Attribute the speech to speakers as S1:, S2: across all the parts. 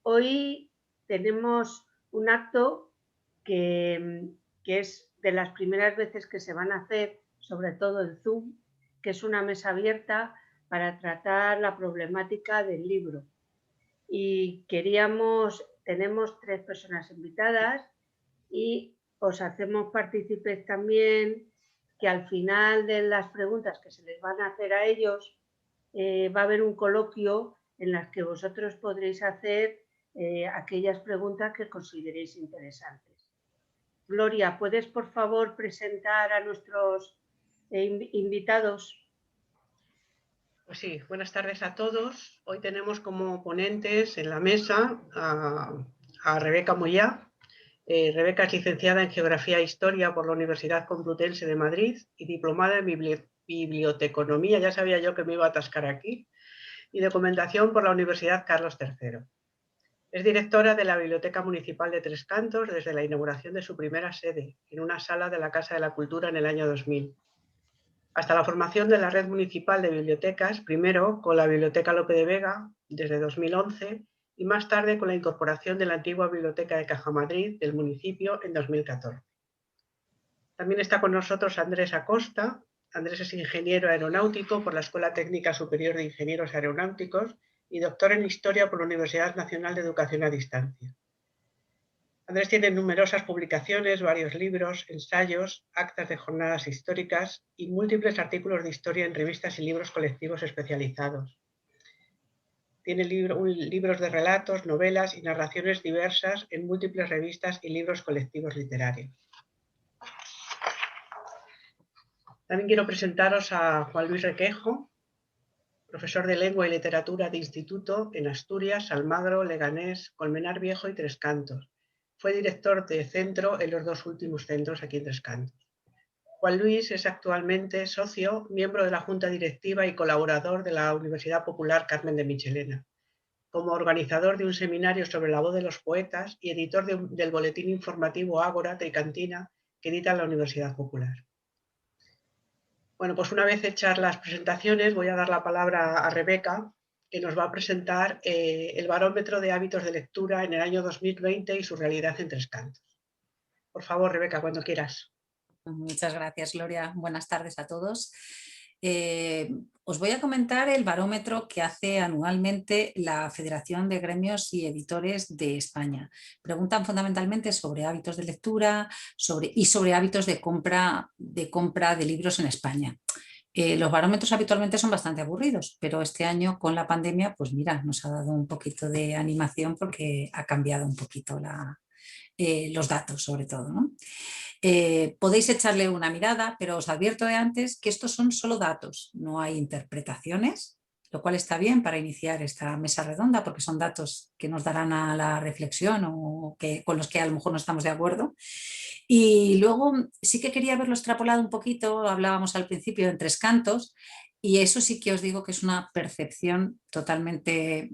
S1: hoy tenemos un acto que es de las primeras veces que se van a hacer, sobre todo en Zoom, que es una mesa abierta para tratar la problemática del libro. Y tenemos 3 personas invitadas y os hacemos partícipes también que al final de las preguntas que se les van a hacer a ellos, va a haber un coloquio en las que vosotros podréis hacer aquellas preguntas que consideréis interesantes. Gloria, ¿puedes por favor presentar a nuestros invitados?
S2: Pues sí, buenas tardes a todos. Hoy tenemos como ponentes en la mesa a Rebeca Moyá. Rebeca es licenciada en Geografía e Historia por la Universidad Complutense de Madrid y diplomada en Biblioteconomía, ya sabía yo que me iba a atascar aquí, y Documentación por la Universidad Carlos III. Es directora de la Biblioteca Municipal de Tres Cantos desde la inauguración de su primera sede, en una sala de la Casa de la Cultura en el año 2000. Hasta la formación de la Red Municipal de Bibliotecas, primero con la Biblioteca Lope de Vega desde 2011 y más tarde con la incorporación de la antigua Biblioteca de Cajamadrid del municipio en 2014. También está con nosotros Andrés Acosta. Andrés es ingeniero aeronáutico por la Escuela Técnica Superior de Ingenieros Aeronáuticos y doctor en Historia por la Universidad Nacional de Educación a Distancia. Andrés tiene numerosas publicaciones, varios libros, ensayos, actas de jornadas históricas y múltiples artículos de historia en revistas y libros colectivos especializados. Tiene libros de relatos, novelas y narraciones diversas en múltiples revistas y libros colectivos literarios. También quiero presentaros a Juan Luis Requejo, profesor de Lengua y Literatura de Instituto en Asturias, Almagro, Leganés, Colmenar Viejo y Tres Cantos. Fue director de centro en los 2 últimos centros aquí en Tres Cantos. Juan Luis es actualmente socio, miembro de la Junta Directiva y colaborador de la Universidad Popular Carmen de Michelena, como organizador de un seminario sobre la voz de los poetas y editor del boletín informativo Ágora Tricantina que edita la Universidad Popular. Bueno, pues una vez hechas las presentaciones voy a dar la palabra a Rebeca, que nos va a presentar el barómetro de hábitos de lectura en el año 2020 y su realidad en Tres Cantos. Por favor, Rebeca, cuando quieras.
S3: Muchas gracias, Gloria. Buenas tardes a todos. Os voy a comentar el barómetro que hace anualmente la Federación de Gremios y Editores de España. Preguntan fundamentalmente sobre hábitos de lectura y sobre hábitos de compra de libros en España. Los barómetros habitualmente son bastante aburridos, pero este año con la pandemia, pues mira, nos ha dado un poquito de animación porque ha cambiado un poquito los datos sobre todo, ¿no? Podéis echarle una mirada, pero os advierto de antes que estos son solo datos, no hay interpretaciones, lo cual está bien para iniciar esta mesa redonda porque son datos que nos darán a la reflexión o con los que a lo mejor no estamos de acuerdo. Y luego sí que quería verlo extrapolado un poquito, hablábamos al principio en Tres Cantos, y eso sí que os digo que es una percepción totalmente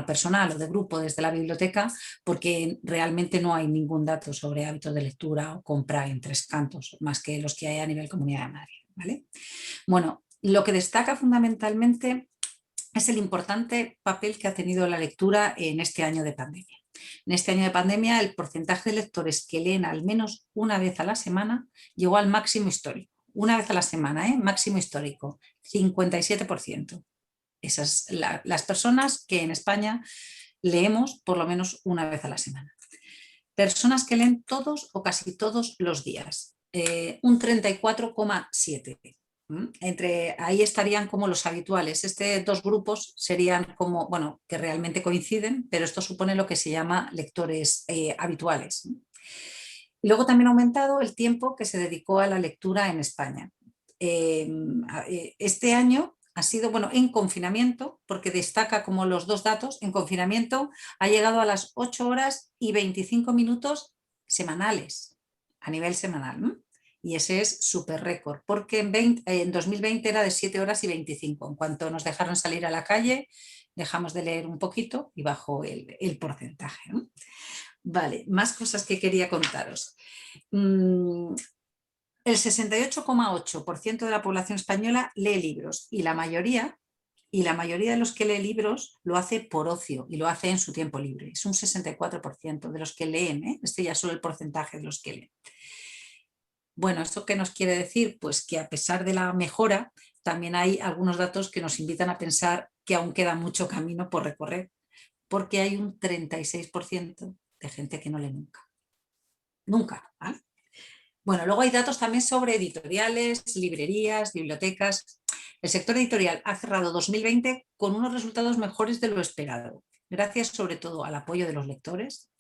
S3: personal o de grupo desde la biblioteca, porque realmente no hay ningún dato sobre hábitos de lectura o compra en Tres Cantos, más que los que hay a nivel Comunidad de Madrid, ¿vale? Bueno, lo que destaca fundamentalmente es el importante papel que ha tenido la lectura en este año de pandemia. En este año de pandemia, el porcentaje de lectores que leen al menos una vez a la semana llegó al máximo histórico. Una vez a la semana, máximo histórico, 57%. Esas las personas que en España leemos por lo menos una vez a la semana. Personas que leen todos o casi todos los días, un 34,7%. Ahí estarían como los habituales. Dos grupos serían como, bueno, que realmente coinciden, pero esto supone lo que se llama lectores habituales. Luego también ha aumentado el tiempo que se dedicó a la lectura en España. Este año ha sido, bueno, en confinamiento, porque destaca como los dos datos, en confinamiento ha llegado a las 8 horas y 25 minutos semanales, a nivel semanal, ¿no? Y ese es súper récord, porque en 2020 era de 7 horas y 25. En cuanto nos dejaron salir a la calle, dejamos de leer un poquito y bajó el porcentaje, ¿no? Vale, más cosas que quería contaros. El 68,8% de la población española lee libros y la mayoría y la mayoría de los que lee libros lo hace por ocio y lo hace en su tiempo libre. Es un 64% de los que leen, ¿eh? Este ya es solo el porcentaje de los que leen. Bueno, ¿esto qué nos quiere decir? Pues que a pesar de la mejora, también hay algunos datos que nos invitan a pensar que aún queda mucho camino por recorrer, porque hay un 36% de gente que no lee nunca. Nunca, ¿vale? Bueno, luego hay datos también sobre editoriales, librerías, bibliotecas. El sector editorial ha cerrado 2020 con unos resultados mejores de lo esperado, gracias sobre todo al apoyo de los lectores,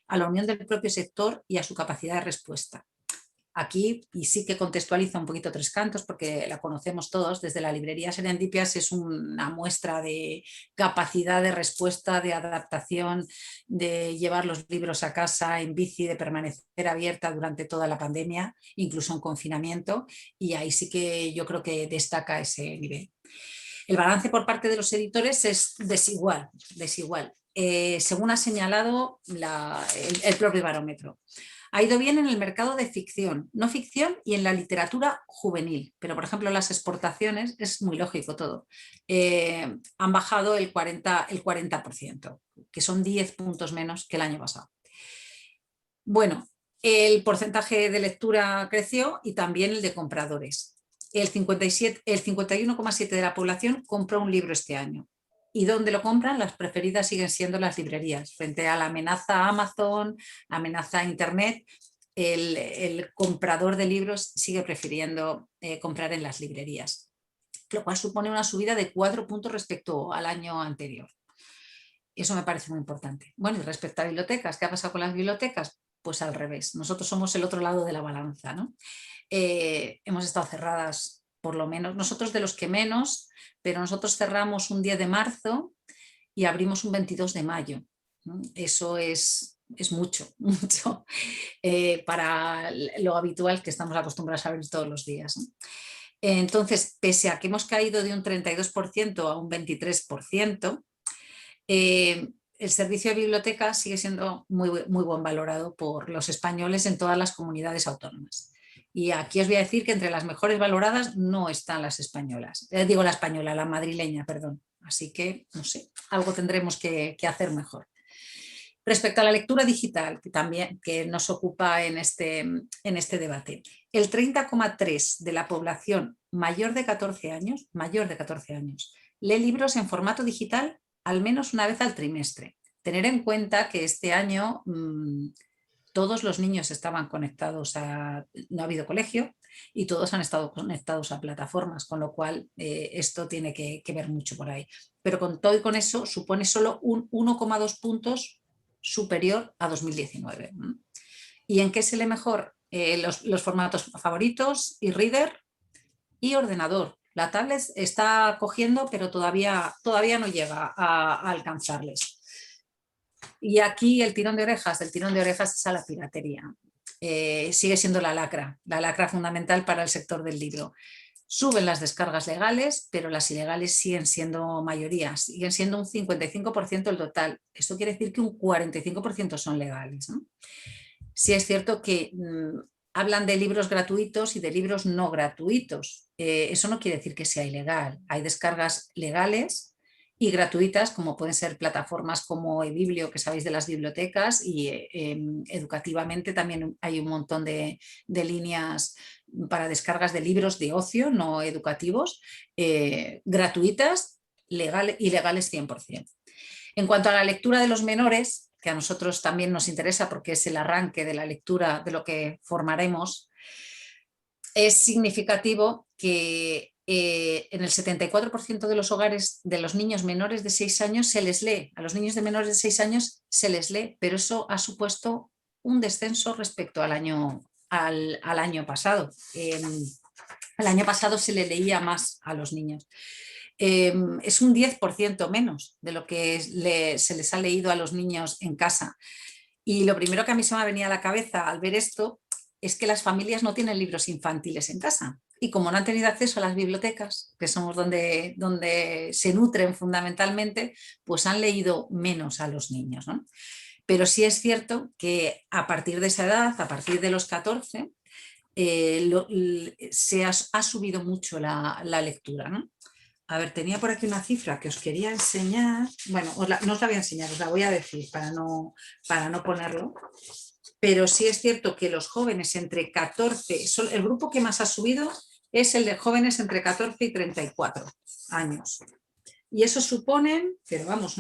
S3: a la unión del propio sector y a su capacidad de respuesta. Aquí, y sí que contextualiza un poquito Tres Cantos, porque la conocemos todos, desde la librería Serendipias es una muestra de capacidad de respuesta, de adaptación, de llevar los libros a casa en bici, de permanecer abierta durante toda la pandemia, incluso en confinamiento, y ahí sí que yo creo que destaca ese nivel. El balance por parte de los editores es desigual. Según ha señalado el propio barómetro. Ha ido bien en el mercado de ficción, no ficción y en la literatura juvenil, pero por ejemplo las exportaciones, es muy lógico todo, han bajado el 40%, que son 10 puntos menos que el año pasado. Bueno, el porcentaje de lectura creció y también el de compradores. El 51,7% de la población compró un libro este año. ¿Y dónde lo compran? Las preferidas siguen siendo las librerías. Frente a la amenaza Amazon, amenaza Internet, el comprador de libros sigue prefiriendo comprar en las librerías, lo cual supone una subida de 4 puntos respecto al año anterior. Eso me parece muy importante. Bueno, y respecto a bibliotecas, ¿qué ha pasado con las bibliotecas? Pues al revés, nosotros somos el otro lado de la balanza, ¿no? Hemos estado cerradas, por lo menos, nosotros de los que menos, pero nosotros cerramos un 10 de marzo y abrimos un 22 de mayo. ¿No? Eso es mucho, mucho para lo habitual que estamos acostumbrados a abrir todos los días, ¿no? Entonces, pese a que hemos caído de un 32% a un 23%, el servicio de biblioteca sigue siendo muy, muy buen valorado por los españoles en todas las comunidades autónomas. Y aquí os voy a decir que entre las mejores valoradas no están las españolas. Digo la española, la madrileña, perdón. Así que, no sé, algo tendremos que hacer mejor. Respecto a la lectura digital, que también que nos ocupa en este debate, el 30,3% de la población mayor de 14 años, lee libros en formato digital al menos una vez al trimestre. Tener en cuenta que este año todos los niños estaban conectados no ha habido colegio y todos han estado conectados a plataformas, con lo cual esto tiene que ver mucho por ahí. Pero con todo y con eso supone solo un 1,2 puntos superior a 2019. ¿Y en qué se lee mejor? Los formatos favoritos, e-reader y ordenador. La tablet está cogiendo, pero todavía no llega a alcanzarles. Y aquí el tirón de orejas es a la piratería. Sigue siendo la lacra fundamental para el sector del libro. Suben las descargas legales, pero las ilegales siguen siendo mayoría, siguen siendo un 55% el total. Esto quiere decir que un 45% son legales, ¿no? Sí es cierto que hablan de libros gratuitos y de libros no gratuitos. Eso no quiere decir que sea ilegal. Hay descargas legales y gratuitas, como pueden ser plataformas como eBiblio, que sabéis de las bibliotecas, y educativamente también hay un montón de líneas para descargas de libros de ocio no educativos, gratuitas, y legales 100%. En cuanto a la lectura de los menores, que a nosotros también nos interesa porque es el arranque de la lectura de lo que formaremos, es significativo que en el 74% de los hogares de los niños menores de 6 años se les lee. A los niños de menores de 6 años se les lee, pero eso ha supuesto un descenso respecto al año pasado. El año pasado se le leía más a los niños. Es un 10% menos de lo que se les ha leído a los niños en casa. Y lo primero que a mí se me venía a la cabeza al ver esto es que las familias no tienen libros infantiles en casa. Y como no han tenido acceso a las bibliotecas, que somos donde se nutren fundamentalmente, pues han leído menos a los niños, ¿no? Pero sí es cierto que a partir de esa edad, a partir de los 14, se ha subido mucho la lectura, ¿no? A ver, tenía por aquí una cifra que os quería enseñar. Bueno, no os la voy a enseñar, os la voy a decir para no ponerlo. Pero sí es cierto que los jóvenes entre 14, el grupo que más ha subido es el de jóvenes entre 14 y 34 años. Y eso suponen, pero vamos,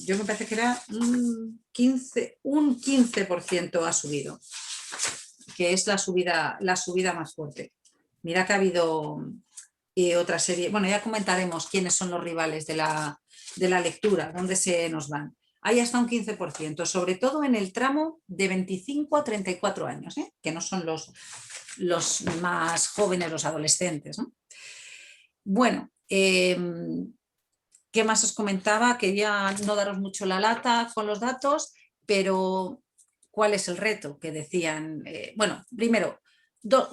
S3: yo me parece que era un 15% ha subido, que es la subida más fuerte. Mira que ha habido otra serie, bueno, ya comentaremos quiénes son los rivales de la lectura, dónde se nos van. Hay hasta un 15%, sobre todo en el tramo de 25 a 34 años, que no son los más jóvenes, los adolescentes, ¿no? Bueno, ¿qué más os comentaba? Quería no daros mucho la lata con los datos, pero ¿cuál es el reto? Que decían, bueno, primero,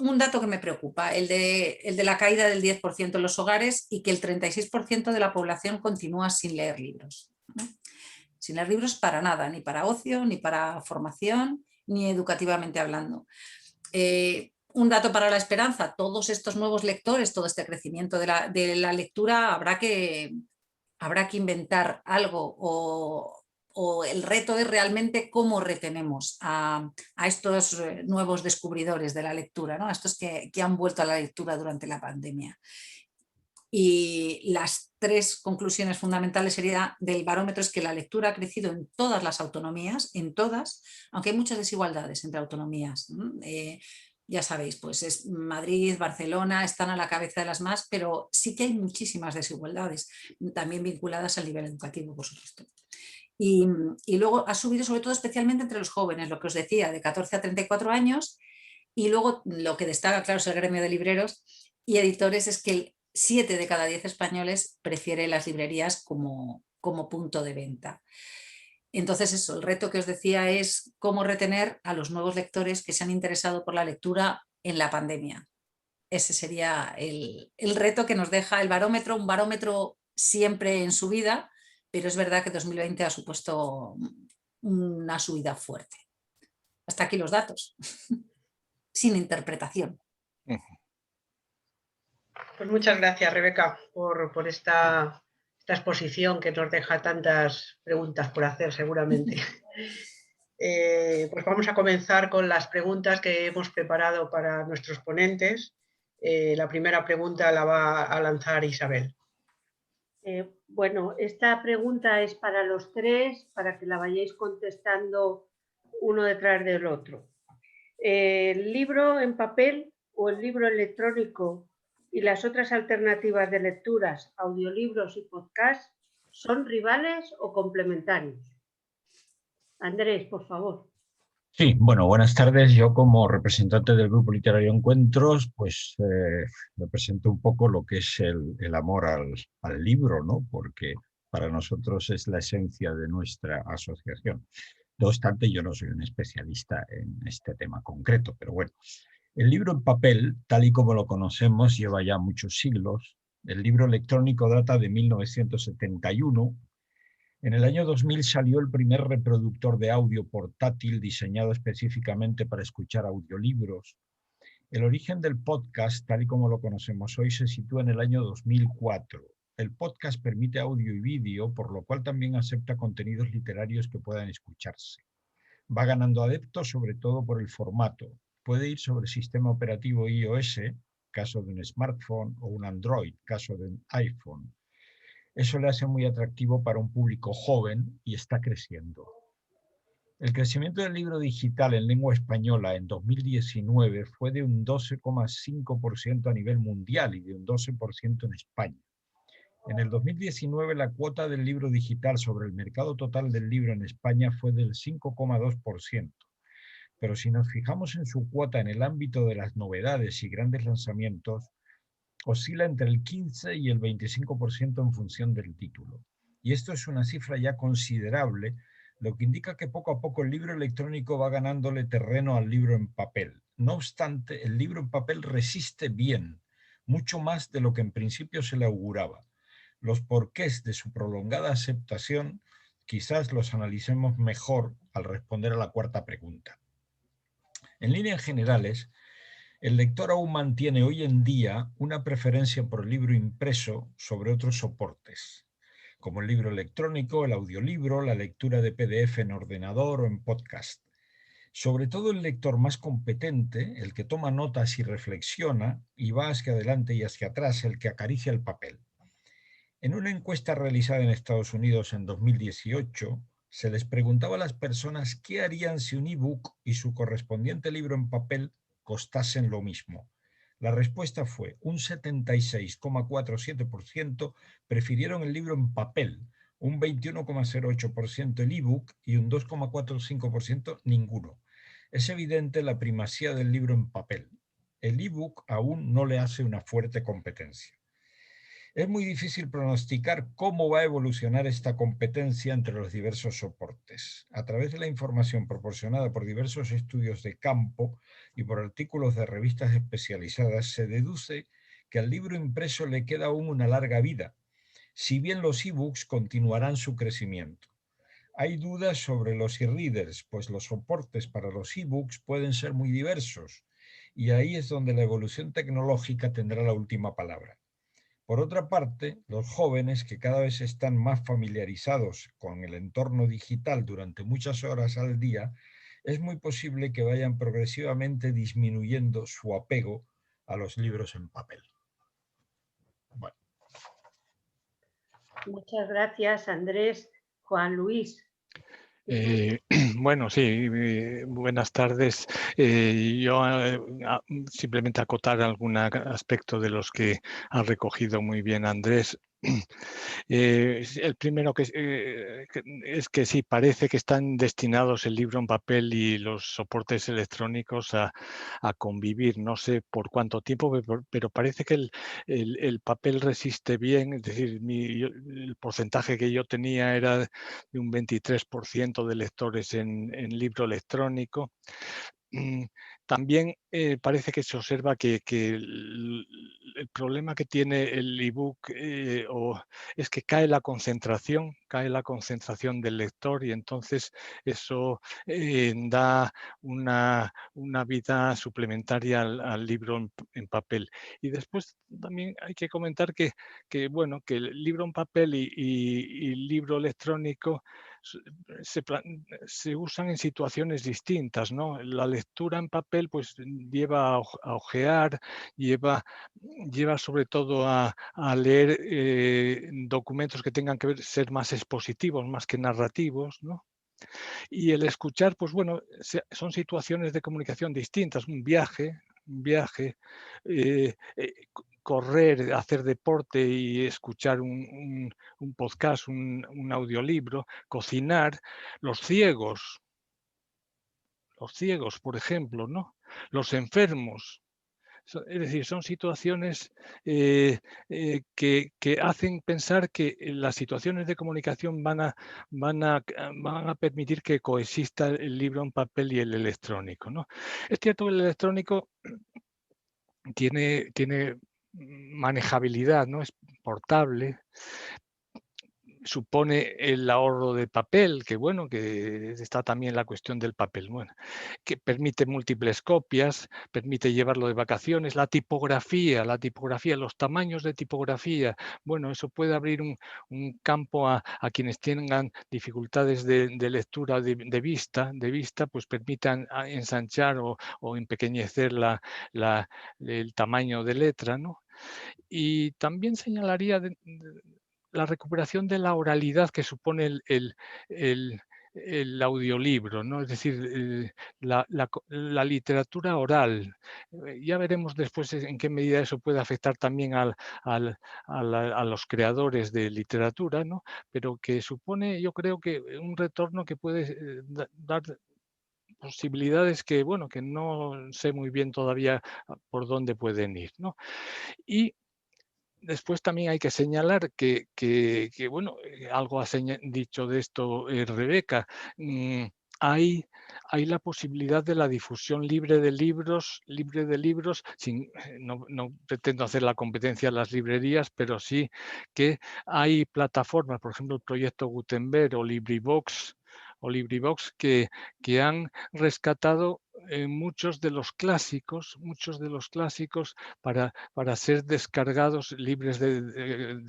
S3: un dato que me preocupa, el de la caída del 10% en los hogares y que el 36% de la población continúa sin leer libros, ¿no? Sin leer libros para nada, ni para ocio, ni para formación, ni educativamente hablando. Un dato para la esperanza, todos estos nuevos lectores, todo este crecimiento de la lectura, habrá que inventar algo o el reto es realmente cómo retenemos a estos nuevos descubridores de la lectura, ¿no? A estos que han vuelto a la lectura durante la pandemia. Y las 3 conclusiones fundamentales del barómetro es que la lectura ha crecido en todas las autonomías, en todas, aunque hay muchas desigualdades entre autonomías. Ya sabéis, pues es Madrid, Barcelona, están a la cabeza de las más, pero sí que hay muchísimas desigualdades, también vinculadas al nivel educativo, por supuesto. Y luego ha subido sobre todo especialmente entre los jóvenes, lo que os decía, de 14 a 34 años, y luego lo que destaca, claro, es el gremio de libreros y editores, es que 7 de cada 10 españoles prefiere las librerías como punto de venta. Entonces eso, el reto que os decía es cómo retener a los nuevos lectores que se han interesado por la lectura en la pandemia. Ese sería el reto que nos deja el barómetro, un barómetro siempre en subida, pero es verdad que 2020 ha supuesto una subida fuerte. Hasta aquí los datos, sin interpretación.
S2: Pues muchas gracias, Rebeca, por esta exposición que nos deja tantas preguntas por hacer, seguramente. Pues vamos a comenzar con las preguntas que hemos preparado para nuestros ponentes. La primera pregunta la va a lanzar Isabel.
S1: Bueno, esta pregunta es para los 3, para que la vayáis contestando uno detrás del otro. ¿El libro en papel o el libro electrónico y las otras alternativas de lecturas, audiolibros y podcasts, son rivales o complementarios? Andrés, por favor.
S4: Sí, bueno, buenas tardes. Yo como representante del Grupo Literario Encuentros, pues represento un poco lo que es el amor al libro, ¿no? Porque para nosotros es la esencia de nuestra asociación. No obstante, yo no soy un especialista en este tema concreto, pero bueno. El libro en papel, tal y como lo conocemos, lleva ya muchos siglos. El libro electrónico data de 1971. En el año 2000 salió el primer reproductor de audio portátil diseñado específicamente para escuchar audiolibros. El origen del podcast, tal y como lo conocemos hoy, se sitúa en el año 2004. El podcast permite audio y vídeo, por lo cual también acepta contenidos literarios que puedan escucharse. Va ganando adeptos sobre todo por el formato. Puede ir sobre el sistema operativo iOS, caso de un smartphone, o un Android, caso de un iPhone. Eso le hace muy atractivo para un público joven y está creciendo. El crecimiento del libro digital en lengua española en 2019 fue de un 12,5% a nivel mundial y de un 12% en España. En el 2019 la cuota del libro digital sobre el mercado total del libro en España fue del 5,2%. Pero si nos fijamos en su cuota en el ámbito de las novedades y grandes lanzamientos, oscila entre el 15 y el 25% en función del título. Y esto es una cifra ya considerable, lo que indica que poco a poco el libro electrónico va ganándole terreno al libro en papel. No obstante, el libro en papel resiste bien, mucho más de lo que en principio se le auguraba. Los porqués de su prolongada aceptación quizás los analicemos mejor al responder a la cuarta pregunta. En líneas generales, El lector aún mantiene hoy en día una preferencia por el libro impreso sobre otros soportes, como el libro electrónico, el audiolibro, la lectura de PDF en ordenador o en podcast. Sobre todo el lector más competente, el que toma notas y reflexiona y va hacia adelante y hacia atrás, el que acaricia el papel. En una encuesta realizada en Estados Unidos en 2018, se les preguntaba a las personas qué harían si un ebook y su correspondiente libro en papel costasen lo mismo. La respuesta fue un 76,47% prefirieron el libro en papel, un 21,08% el ebook y un 2,45% ninguno. Es evidente la primacía del libro en papel. El ebook aún no le hace una fuerte competencia. Es muy difícil pronosticar cómo va a evolucionar esta competencia entre los diversos soportes. A través de la información proporcionada por diversos estudios de campo y por artículos de revistas especializadas, se deduce que al libro impreso le queda aún una larga vida, si bien los ebooks continuarán su crecimiento. Hay dudas sobre los e-readers, pues los soportes para los ebooks pueden ser muy diversos, y ahí es donde la evolución tecnológica tendrá la última palabra. Por otra parte, los jóvenes, que cada vez están más familiarizados con el entorno digital durante muchas horas al día, es muy posible que vayan progresivamente disminuyendo su apego a los libros en papel. Bueno.
S1: Muchas gracias, Andrés. Juan Luis.
S5: Bueno, sí, buenas tardes. Yo simplemente acotar algún aspecto de los que ha recogido muy bien Andrés. El primero es que sí, parece que están destinados el libro en papel y los soportes electrónicos a convivir. No sé por cuánto tiempo, pero parece que el papel resiste bien. Es decir, el porcentaje que yo tenía era de un 23% de lectores en libro electrónico. También parece que se observa que el problema que tiene el ebook es que cae la concentración del lector, y entonces eso da una vida suplementaria al libro en papel. Y después también hay que comentar que el libro en papel y el libro electrónico se usan en situaciones distintas, ¿no? La lectura en papel pues lleva a hojear, lleva sobre todo a leer documentos que tengan que ser más expositivos, más que narrativos, ¿no? Y el escuchar, pues bueno, son situaciones de comunicación distintas, un viaje, correr, hacer deporte y escuchar un podcast, un audiolibro, cocinar, los ciegos, por ejemplo, ¿no? Los enfermos. Es decir, son situaciones que hacen pensar que las situaciones de comunicación van a permitir que coexista el libro en papel y el electrónico, ¿no? Es cierto que el electrónico tiene manejabilidad, ¿no? Es portable, supone el ahorro de papel, que bueno, que está también la cuestión del papel, bueno, que permite múltiples copias, permite llevarlo de vacaciones, la tipografía, los tamaños de tipografía, bueno, eso puede abrir un campo a quienes tengan dificultades de lectura de vista, pues permitan ensanchar o empequeñecer el tamaño de letra, ¿no? Y también señalaría la recuperación de la oralidad que supone el audiolibro, ¿no? Es decir, la literatura oral. Ya veremos después en qué medida eso puede afectar también a los creadores de literatura, ¿no? Pero que supone, yo creo que un retorno que puede dar posibilidades que, bueno, que no sé muy bien todavía por dónde pueden ir, ¿no? Y después también hay que señalar que bueno, algo ha dicho de esto Rebeca, hay la posibilidad de la difusión libre de libros, no pretendo hacer la competencia a las librerías, pero sí que hay plataformas, por ejemplo, el proyecto Gutenberg o LibriVox, que han rescatado muchos de los clásicos para ser descargados, libres de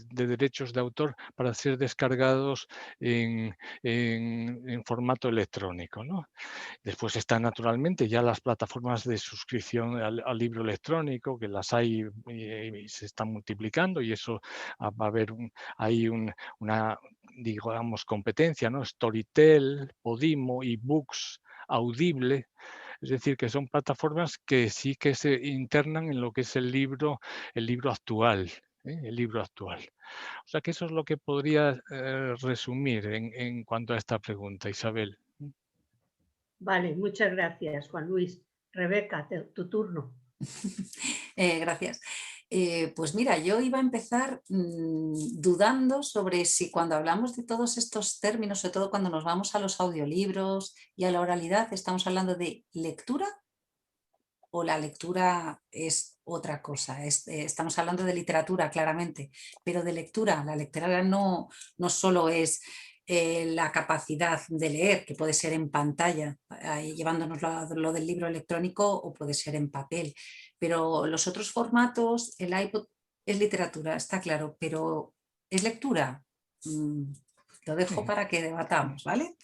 S5: derechos de autor, para ser descargados en formato electrónico, ¿no? Después están naturalmente ya las plataformas de suscripción al libro electrónico, que las hay y se están multiplicando, y eso va a haber una, digamos, competencia, ¿no? Storytel, Podimo, eBooks, Audible. Es decir, que son plataformas que sí que se internan en lo que es el libro actual. El libro actual. O sea que eso es lo que podría resumir en cuanto a esta pregunta, Isabel.
S1: Vale, muchas gracias, Juan Luis. Rebeca, tu turno.
S3: Gracias. Pues mira, yo iba a empezar dudando sobre si cuando hablamos de todos estos términos, sobre todo cuando nos vamos a los audiolibros y a la oralidad, ¿estamos hablando de lectura o la lectura es otra cosa? Estamos hablando de literatura, claramente, pero de lectura. La lectura no solo es la capacidad de leer, que puede ser en pantalla, llevándonos lo del libro electrónico, o puede ser en papel. Pero los otros formatos, el iPod es literatura, está claro, pero ¿es lectura? Lo dejo para que debatamos, ¿vale?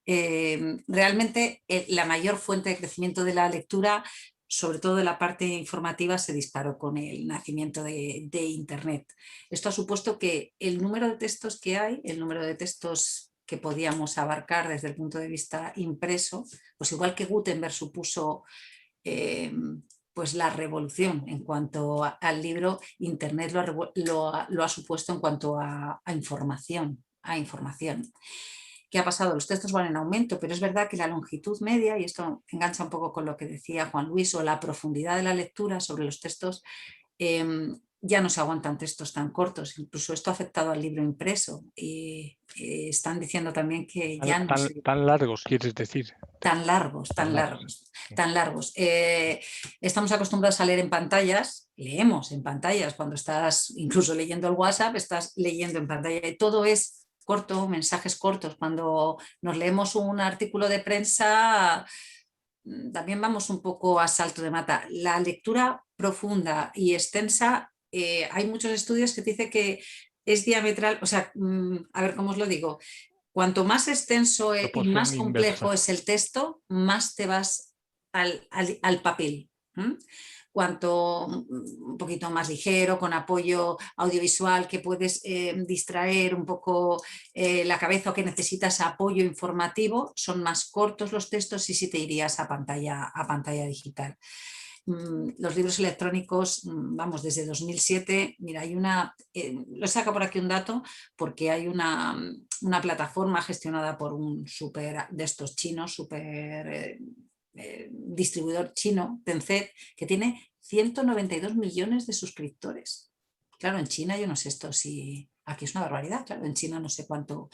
S3: Realmente la mayor fuente de crecimiento de la lectura, sobre todo de la parte informativa, se disparó con el nacimiento de Internet. Esto ha supuesto que el número de textos que hay, el número de textos que podíamos abarcar desde el punto de vista impreso, pues igual que Gutenberg supuso pues la revolución en cuanto al libro, Internet lo ha supuesto en cuanto a información. ¿Qué ha pasado? Los textos van en aumento, pero es verdad que la longitud media, y esto engancha un poco con lo que decía Juan Luis, o la profundidad de la lectura sobre los textos, ya no se aguantan textos tan cortos. Incluso esto ha afectado al libro impreso, y están diciendo también que ya no
S5: tan largos, quieres decir.
S3: Tan largos. Estamos acostumbrados a leer en pantallas, leemos en pantallas. Cuando estás incluso leyendo el WhatsApp, estás leyendo en pantalla, y todo es corto, mensajes cortos. Cuando nos leemos un artículo de prensa, también vamos un poco a salto de mata. La lectura profunda y extensa, hay muchos estudios que dicen que es diametral, o sea, a ver cómo os lo digo, cuanto más extenso y más complejo es el texto, más te vas al papel. Cuanto un poquito más ligero, con apoyo audiovisual, que puedes distraer un poco la cabeza, o que necesitas apoyo informativo, son más cortos los textos, y sí te irías a pantalla digital. Los libros electrónicos, vamos, desde 2007, mira, hay lo saco por aquí un dato, porque hay una plataforma gestionada por un de estos chinos, distribuidor chino, Tencent, que tiene 192 millones de suscriptores. Claro, en China yo no sé esto si... Aquí es una barbaridad, claro, en China no sé cuánto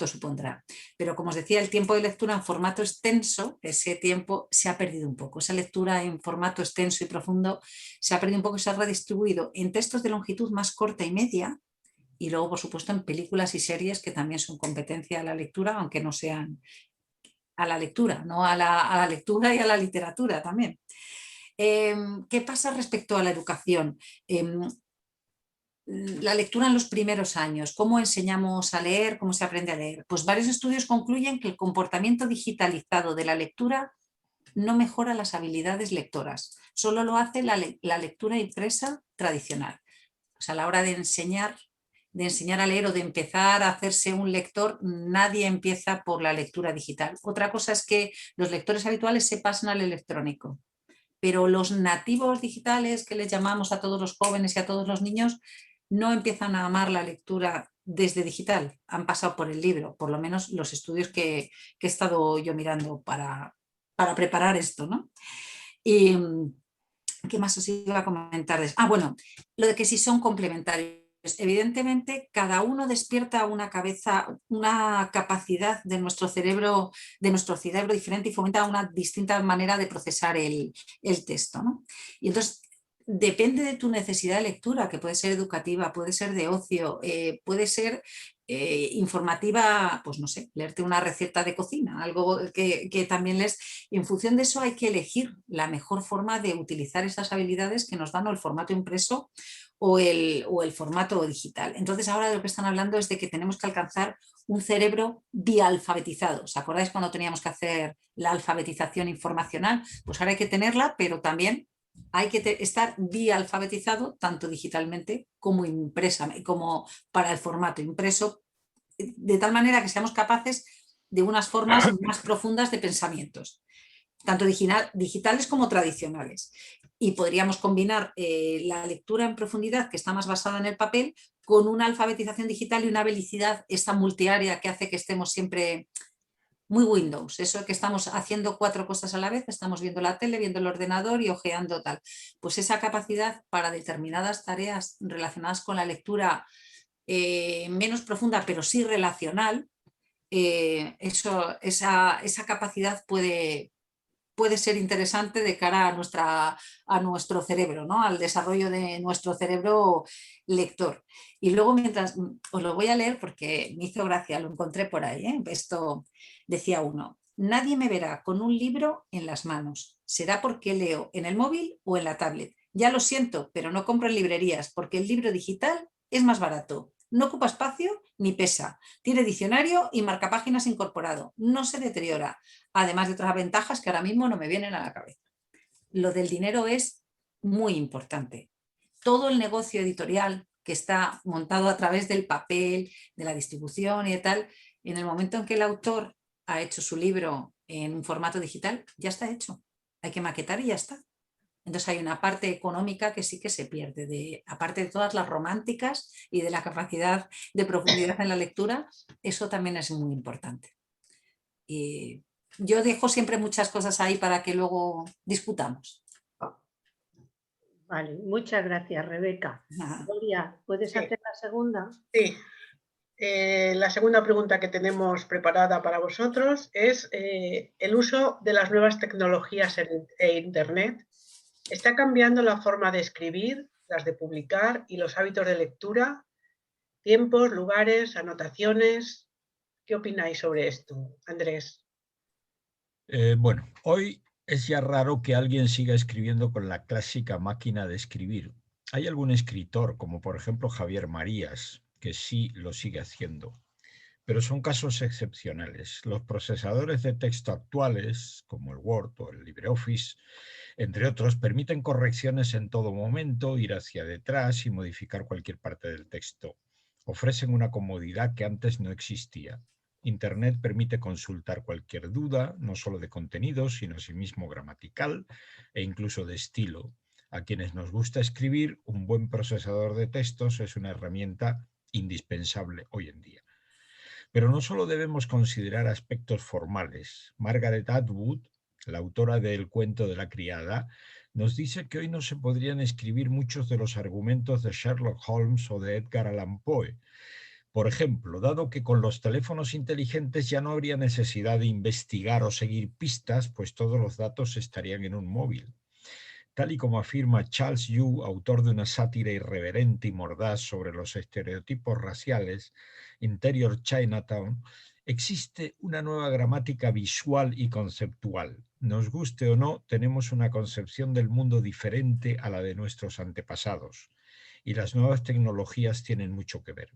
S3: supondrá. Pero como os decía, el tiempo de lectura en formato extenso, ese tiempo se ha perdido un poco. Esa lectura en formato extenso y profundo se ha perdido un poco y se ha redistribuido en textos de longitud más corta y media, y luego, por supuesto, en películas y series, que también son competencia a la lectura, aunque no sean a la lectura, no a la lectura y a la literatura también. ¿Qué pasa respecto a la educación? La lectura en los primeros años, ¿cómo enseñamos a leer? ¿Cómo se aprende a leer? Pues varios estudios concluyen que el comportamiento digitalizado de la lectura no mejora las habilidades lectoras, solo lo hace la lectura impresa tradicional. O sea, a la hora de enseñar a leer, o de empezar a hacerse un lector, nadie empieza por la lectura digital. Otra cosa es que los lectores habituales se pasan al electrónico, pero los nativos digitales, que les llamamos a todos los jóvenes y a todos los niños, no empiezan a amar la lectura desde digital, han pasado por el libro, por lo menos los estudios que he estado yo mirando para preparar esto, ¿no? Y ¿qué más os iba a comentar? Bueno, lo de que si son complementarios. Evidentemente, cada uno despierta una capacidad de nuestro cerebro diferente, y fomenta una distinta manera de procesar el texto, ¿no? Y entonces, depende de tu necesidad de lectura, que puede ser educativa, puede ser de ocio, puede ser informativa, pues no sé, leerte una receta de cocina, algo que también en función de eso hay que elegir la mejor forma de utilizar esas habilidades que nos dan o el formato impreso o el formato digital. Entonces ahora de lo que están hablando es de que tenemos que alcanzar un cerebro bialfabetizado. ¿Os acordáis cuando teníamos que hacer la alfabetización informacional? Pues ahora hay que tenerla, pero también hay que estar bialfabetizado tanto digitalmente como impresa, como para el formato impreso, de tal manera que seamos capaces de unas formas más profundas de pensamientos, tanto digitales como tradicionales. Y podríamos combinar la lectura en profundidad, que está más basada en el papel, con una alfabetización digital y una velocidad esta multiárea que hace que estemos siempre muy Windows, eso que estamos haciendo 4 cosas a la vez, estamos viendo la tele, viendo el ordenador y hojeando tal. Pues esa capacidad para determinadas tareas relacionadas con la lectura menos profunda, pero sí relacional, esa capacidad puede ser interesante de cara a nuestro cerebro, ¿no? Al desarrollo de nuestro cerebro lector. Y luego, mientras os lo voy a leer porque me hizo gracia, lo encontré por ahí, ¿eh? Esto decía uno: nadie me verá con un libro en las manos. Será porque leo en el móvil o en la tablet. Ya lo siento, pero no compro en librerías porque el libro digital es más barato. No ocupa espacio ni pesa. Tiene diccionario y marcapáginas incorporado. No se deteriora. Además de otras ventajas que ahora mismo no me vienen a la cabeza. Lo del dinero es muy importante. Todo el negocio editorial que está montado a través del papel, de la distribución y de tal, en el momento en que el autor ha hecho su libro en un formato digital, ya está hecho. Hay que maquetar y ya está. Entonces hay una parte económica que sí que se pierde, aparte de todas las románticas y de la capacidad de profundidad en la lectura, eso también es muy importante. Y yo dejo siempre muchas cosas ahí para que luego discutamos.
S1: Vale, muchas gracias, Rebeca. Gloria, ¿puedes hacer la segunda?
S2: Sí. La segunda pregunta que tenemos preparada para vosotros es el uso de las nuevas tecnologías e Internet. ¿Está cambiando la forma de escribir, las de publicar y los hábitos de lectura? ¿Tiempos, lugares, anotaciones? ¿Qué opináis sobre esto, Andrés?
S4: Bueno, hoy es ya raro que alguien siga escribiendo con la clásica máquina de escribir. Hay algún escritor, como por ejemplo Javier Marías, que sí lo sigue haciendo. Pero son casos excepcionales. Los procesadores de texto actuales, como el Word o el LibreOffice, entre otros, permiten correcciones en todo momento, ir hacia detrás y modificar cualquier parte del texto. Ofrecen una comodidad que antes no existía. Internet permite consultar cualquier duda, no solo de contenido, sino asimismo gramatical e incluso de estilo. A quienes nos gusta escribir, un buen procesador de textos es una herramienta indispensable hoy en día. Pero no solo debemos considerar aspectos formales. Margaret Atwood, la autora del cuento de la criada, nos dice que hoy no se podrían escribir muchos de los argumentos de Sherlock Holmes o de Edgar Allan Poe. Por ejemplo, dado que con los teléfonos inteligentes ya no habría necesidad de investigar o seguir pistas, pues todos los datos estarían en un móvil. Tal y como afirma Charles Yu, autor de una sátira irreverente y mordaz sobre los estereotipos raciales, Interior Chinatown, existe una nueva gramática visual y conceptual. Nos guste o no, tenemos una concepción del mundo diferente a la de nuestros antepasados, y las nuevas tecnologías tienen mucho que ver.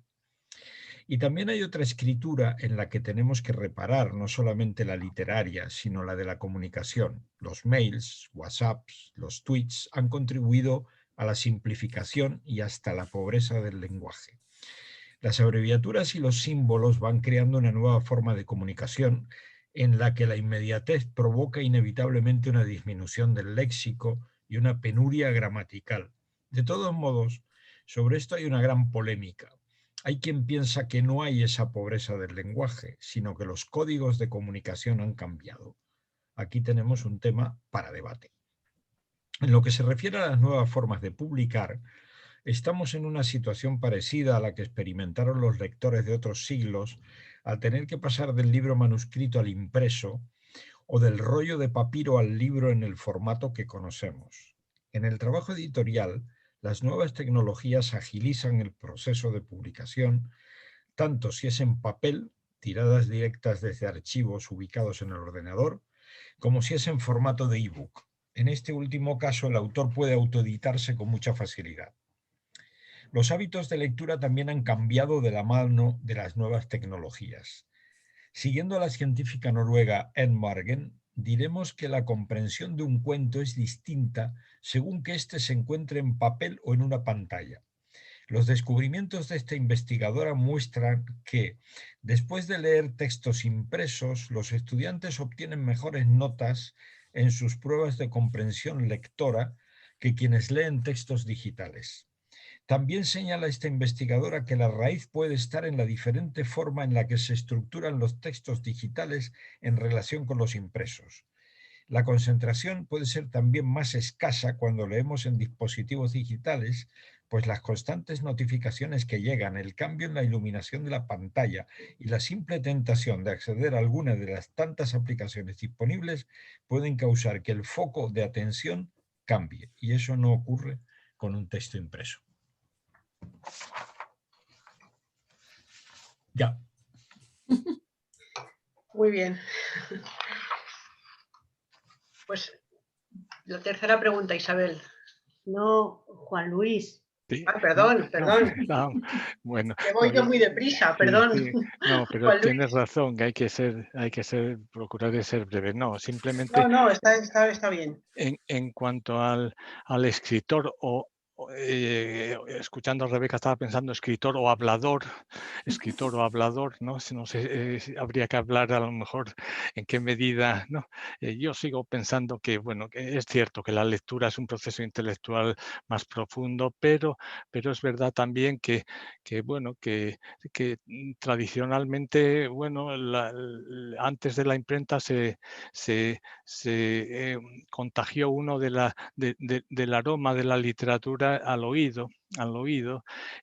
S4: Y también hay otra escritura en la que tenemos que reparar, no solamente la literaria, sino la de la comunicación. Los mails, WhatsApps, los tweets han contribuido a la simplificación y hasta la pobreza del lenguaje. Las abreviaturas y los símbolos van creando una nueva forma de comunicación en la que la inmediatez provoca inevitablemente una disminución del léxico y una penuria gramatical. De todos modos, sobre esto hay una gran polémica. Hay quien piensa que no hay esa pobreza del lenguaje, sino que los códigos de comunicación han cambiado. Aquí tenemos un tema para debate. En lo que se refiere a las nuevas formas de publicar, estamos en una situación parecida a la que experimentaron los lectores de otros siglos al tener que pasar del libro manuscrito al impreso o del rollo de papiro al libro en el formato que conocemos. En el trabajo editorial, las nuevas tecnologías agilizan el proceso de publicación, tanto si es en papel, tiradas directas desde archivos ubicados en el ordenador, como si es en formato de ebook. En este último caso, el autor puede autoeditarse con mucha facilidad. Los hábitos de lectura también han cambiado de la mano de las nuevas tecnologías. Siguiendo a la científica noruega Ed Margen, diremos que la comprensión de un cuento es distinta según que éste se encuentre en papel o en una pantalla. Los descubrimientos de esta investigadora muestran que, después de leer textos impresos, los estudiantes obtienen mejores notas en sus pruebas de comprensión lectora que quienes leen textos digitales. También señala esta investigadora que la raíz puede estar en la diferente forma en la que se estructuran los textos digitales en relación con los impresos. La concentración puede ser también más escasa cuando leemos en dispositivos digitales, pues las constantes notificaciones que llegan, el cambio en la iluminación de la pantalla y la simple tentación de acceder a alguna de las tantas aplicaciones disponibles pueden causar que el foco de atención cambie, y eso no ocurre con un texto impreso. Ya.
S2: Muy bien. Pues la tercera pregunta, Isabel.
S1: No, Juan Luis.
S5: Sí.
S2: Perdón.
S5: No, bueno,
S2: Que voy yo muy deprisa, perdón.
S5: Sí. No, pero
S2: Juan Luis.
S5: tienes razón, que hay que procurar de ser breve. No, simplemente
S2: No, está bien.
S5: en cuanto al escritor escuchando a Rebeca estaba pensando escritor o hablador, ¿no? No sé, habría que hablar a lo mejor en qué medida, ¿no? Yo sigo pensando que, bueno, que es cierto que la lectura es un proceso intelectual más profundo, pero es verdad también que tradicionalmente, bueno, antes de la imprenta se contagió uno del aroma de la literatura al oído,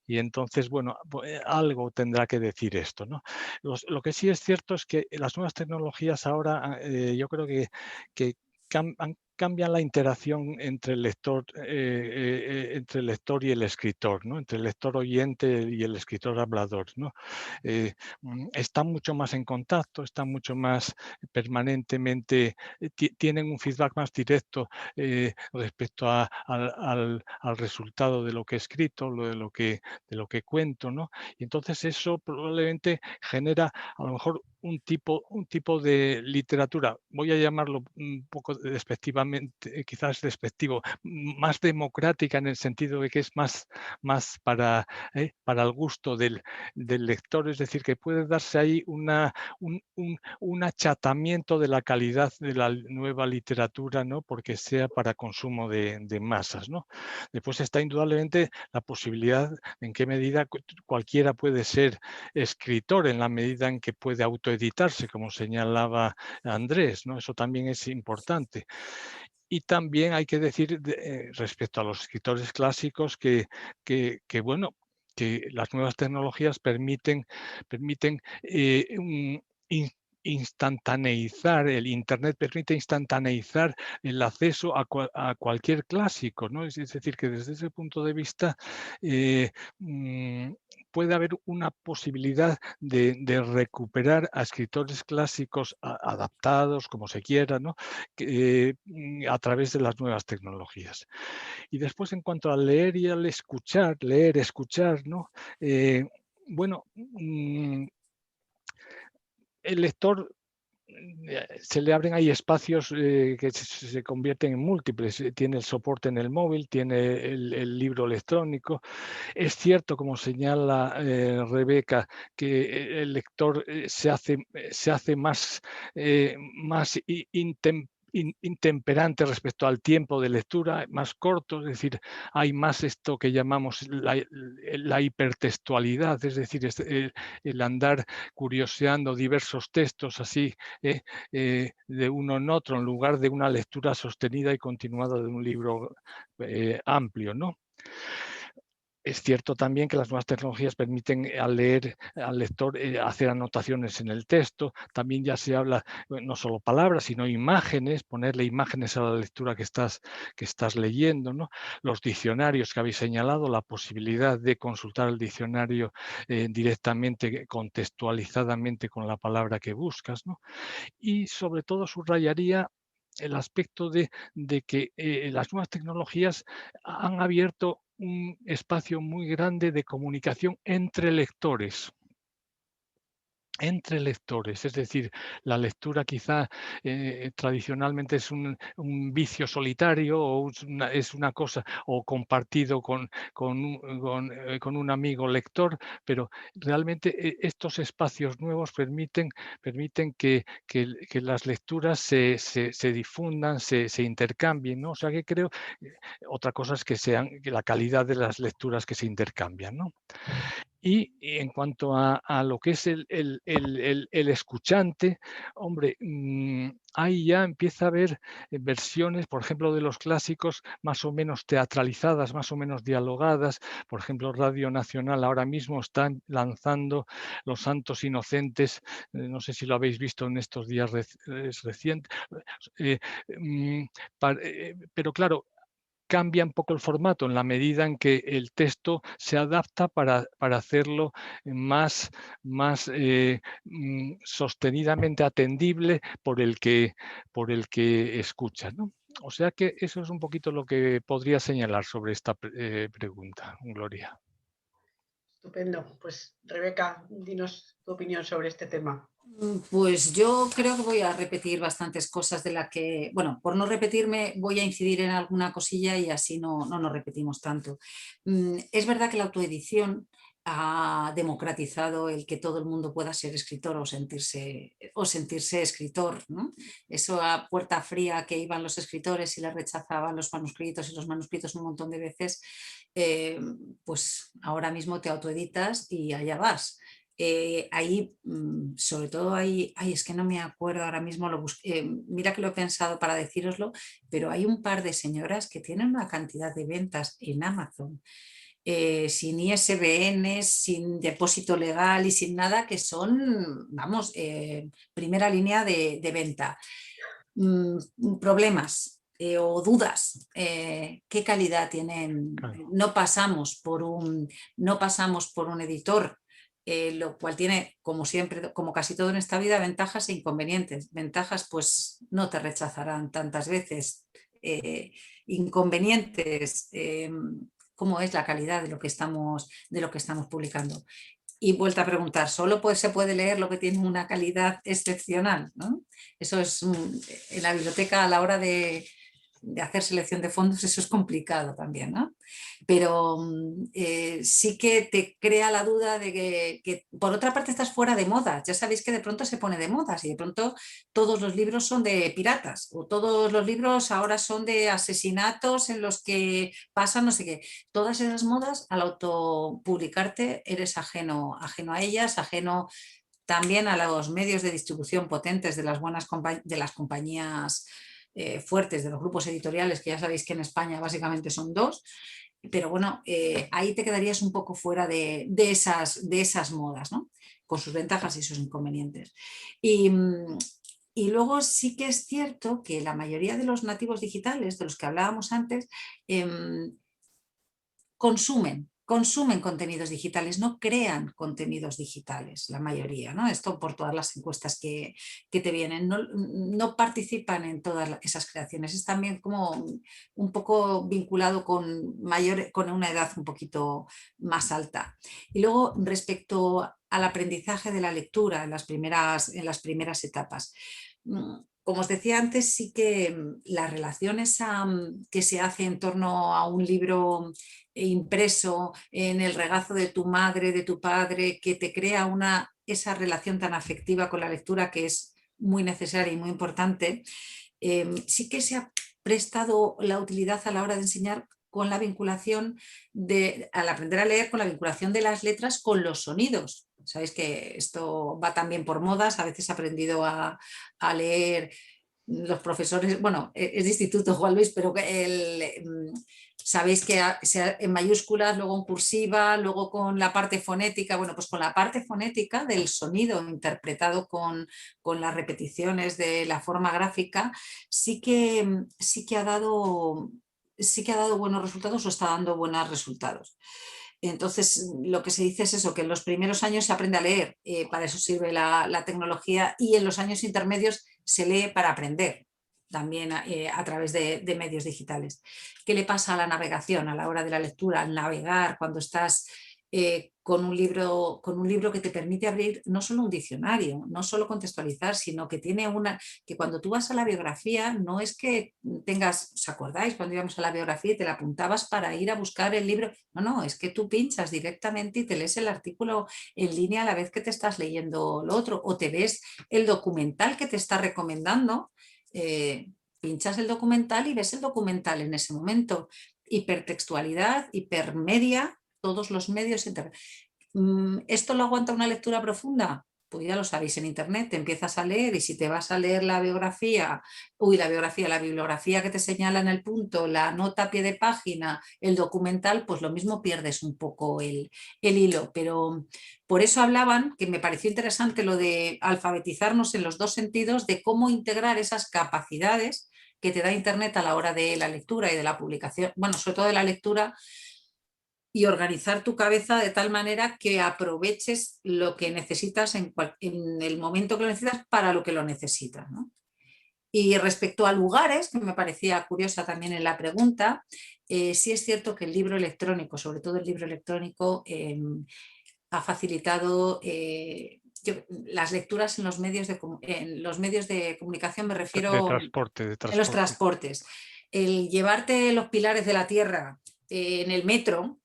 S5: y entonces, bueno, algo tendrá que decir esto, ¿no? Lo que sí es cierto es que las nuevas tecnologías ahora, yo creo que cambian la interacción entre el lector y el escritor, ¿no? Entre el lector oyente y el escritor hablador, ¿no? Están mucho más en contacto, están mucho más permanentemente, tienen un feedback más directo respecto al resultado de lo que he escrito, de lo que cuento, ¿no? Y entonces eso probablemente genera a lo mejor un tipo de literatura, voy a llamarlo un poco despectivamente, quizás despectivo, más democrática en el sentido de que es más para el gusto del lector, es decir, que puede darse ahí un achatamiento de la calidad de la nueva literatura, ¿no? Porque sea para consumo de masas, ¿no? Después está indudablemente la posibilidad en qué medida cualquiera puede ser escritor en la medida en que puede autoeditarse, como señalaba Andrés, ¿no? Eso también es importante. Y también hay que decir respecto a los escritores clásicos que bueno, que las nuevas tecnologías permiten instantaneizar, el Internet permite instantaneizar el acceso a cualquier clásico, ¿no? Es decir, que desde ese punto de vista puede haber una posibilidad de recuperar a escritores clásicos adaptados, como se quiera, ¿no? A través de las nuevas tecnologías. Y después, en cuanto al leer y al escuchar, ¿no? Bueno, el lector, se le abren ahí espacios que se convierten en múltiples. Tiene el soporte en el móvil, tiene el libro electrónico. Es cierto, como señala Rebeca, que el lector se hace más intemperante respecto al tiempo de lectura, más corto, es decir, hay más esto que llamamos la hipertextualidad, es decir, el andar curioseando diversos textos así de uno en otro, en lugar de una lectura sostenida y continuada de un libro amplio, ¿no? Es cierto también que las nuevas tecnologías permiten al lector hacer anotaciones en el texto. También ya se habla no solo palabras, sino imágenes, ponerle imágenes a la lectura que estás leyendo, ¿no? Los diccionarios que habéis señalado, la posibilidad de consultar el diccionario directamente, contextualizadamente con la palabra que buscas, ¿no? Y sobre todo subrayaría el aspecto de que las nuevas tecnologías han abierto un espacio muy grande de comunicación entre lectores. Es decir, la lectura quizá tradicionalmente es un vicio solitario o es una cosa o compartido con un amigo lector, pero realmente estos espacios nuevos permiten que las lecturas se difundan, se intercambien, ¿no? O sea que creo, otra cosa es que la calidad de las lecturas que se intercambian, ¿no? Y en cuanto a lo que es el escuchante, hombre, ahí ya empieza a haber versiones, por ejemplo, de los clásicos más o menos teatralizadas, más o menos dialogadas. Por ejemplo, Radio Nacional ahora mismo están lanzando Los Santos Inocentes, no sé si lo habéis visto en estos días recientes, pero claro, cambia un poco el formato en la medida en que el texto se adapta para hacerlo más sostenidamente atendible por el que escucha, ¿no? O sea que eso es un poquito lo que podría señalar sobre esta pregunta, Gloria.
S2: Estupendo. Pues Rebeca, dinos tu opinión sobre este tema.
S3: Pues yo creo que voy a repetir bastantes cosas de las que, bueno, por no repetirme voy a incidir en alguna cosilla y así no nos repetimos tanto. Es verdad que la autoedición ha democratizado el que todo el mundo pueda ser escritor o sentirse escritor, ¿no? Eso a puerta fría que iban los escritores y les rechazaban los manuscritos y los manuscritos un montón de veces, pues ahora mismo te autoeditas y allá vas. Ahí, sobre todo ahí, es que no me acuerdo ahora mismo, mira que lo he pensado para decíroslo, pero hay un par de señoras que tienen una cantidad de ventas en Amazon, sin ISBN, sin depósito legal y sin nada, que son, vamos, primera línea de venta. Problemas. O dudas, ¿qué calidad tienen?
S5: Claro.
S3: No pasamos por un editor, lo cual tiene, como siempre, como casi todo en esta vida, ventajas e inconvenientes. Ventajas, pues no te rechazarán tantas veces. Inconvenientes, cómo es la calidad de lo que estamos publicando. Y vuelta a preguntar, ¿solo se puede leer lo que tiene una calidad excepcional, ¿no? Eso es, en la biblioteca a la hora de hacer selección de fondos, eso es complicado también, ¿no? Pero sí que te crea la duda de que por otra parte estás fuera de moda. Ya sabéis que de pronto se pone de moda y de pronto todos los libros son de piratas o todos los libros ahora son de asesinatos en los que pasan no sé qué. Todas esas modas, al autopublicarte eres ajeno a ellas, ajeno también a los medios de distribución potentes de las compañías fuertes, de los grupos editoriales, que ya sabéis que en España básicamente son dos, pero bueno, ahí te quedarías un poco fuera de esas modas, ¿no? Con sus ventajas y sus inconvenientes. Y luego sí que es cierto que la mayoría de los nativos digitales, de los que hablábamos antes, consumen contenidos digitales, no crean contenidos digitales, la mayoría, ¿no? Esto por todas las encuestas que te vienen, no participan en todas esas creaciones, es también como un poco vinculado con una edad un poquito más alta. Y luego, respecto al aprendizaje de la lectura en las primeras etapas, como os decía antes, sí que las relaciones que se hace en torno a un libro impreso en el regazo de tu madre, de tu padre, que te crea esa relación tan afectiva con la lectura que es muy necesaria y muy importante, sí que se ha prestado la utilidad a la hora de enseñar con la vinculación al aprender a leer, con la vinculación de las letras con los sonidos. Sabéis que esto va también por modas, a veces he aprendido a leer los profesores, bueno, es de instituto Juan Luis, pero Sabéis que en mayúsculas, luego en cursiva, luego con la parte fonética. Bueno, pues con la parte fonética del sonido interpretado con las repeticiones de la forma gráfica, sí que ha dado buenos resultados o está dando buenos resultados. Entonces, lo que se dice es eso, que en los primeros años se aprende a leer, para eso sirve la tecnología, y en los años intermedios se lee para aprender, también a través de medios digitales. ¿Qué le pasa a la navegación a la hora de la lectura? Al navegar, cuando estás con un libro que te permite abrir no solo un diccionario, no solo contextualizar, sino que tiene que cuando tú vas a la biografía no es que tengas, ¿os acordáis cuando íbamos a la biografía y te la apuntabas para ir a buscar el libro? No, es que tú pinchas directamente y te lees el artículo en línea a la vez que te estás leyendo lo otro, o te ves el documental que te está recomendando, pinchas el documental y ves el documental en ese momento. Hipertextualidad, hipermedia, todos los medios. ¿Esto lo aguanta una lectura profunda? Pues ya lo sabéis, en internet te empiezas a leer, y si te vas a leer la bibliografía que te señala en el punto, la nota a pie de página, el documental, pues lo mismo, pierdes un poco el hilo. Pero por eso hablaban, que me pareció interesante lo de alfabetizarnos en los dos sentidos, de cómo integrar esas capacidades que te da internet a la hora de la lectura y de la publicación, bueno, sobre todo de la lectura, y organizar tu cabeza de tal manera que aproveches lo que necesitas en el momento que lo necesitas para lo que lo necesitas, ¿no? Y respecto a lugares, que me parecía curiosa también en la pregunta, sí es cierto que el libro electrónico, sobre todo el libro electrónico, ha facilitado las lecturas en los medios de comunicación, me refiero
S5: de transporte.
S3: En los transportes. El llevarte los pilares de la tierra en el metro,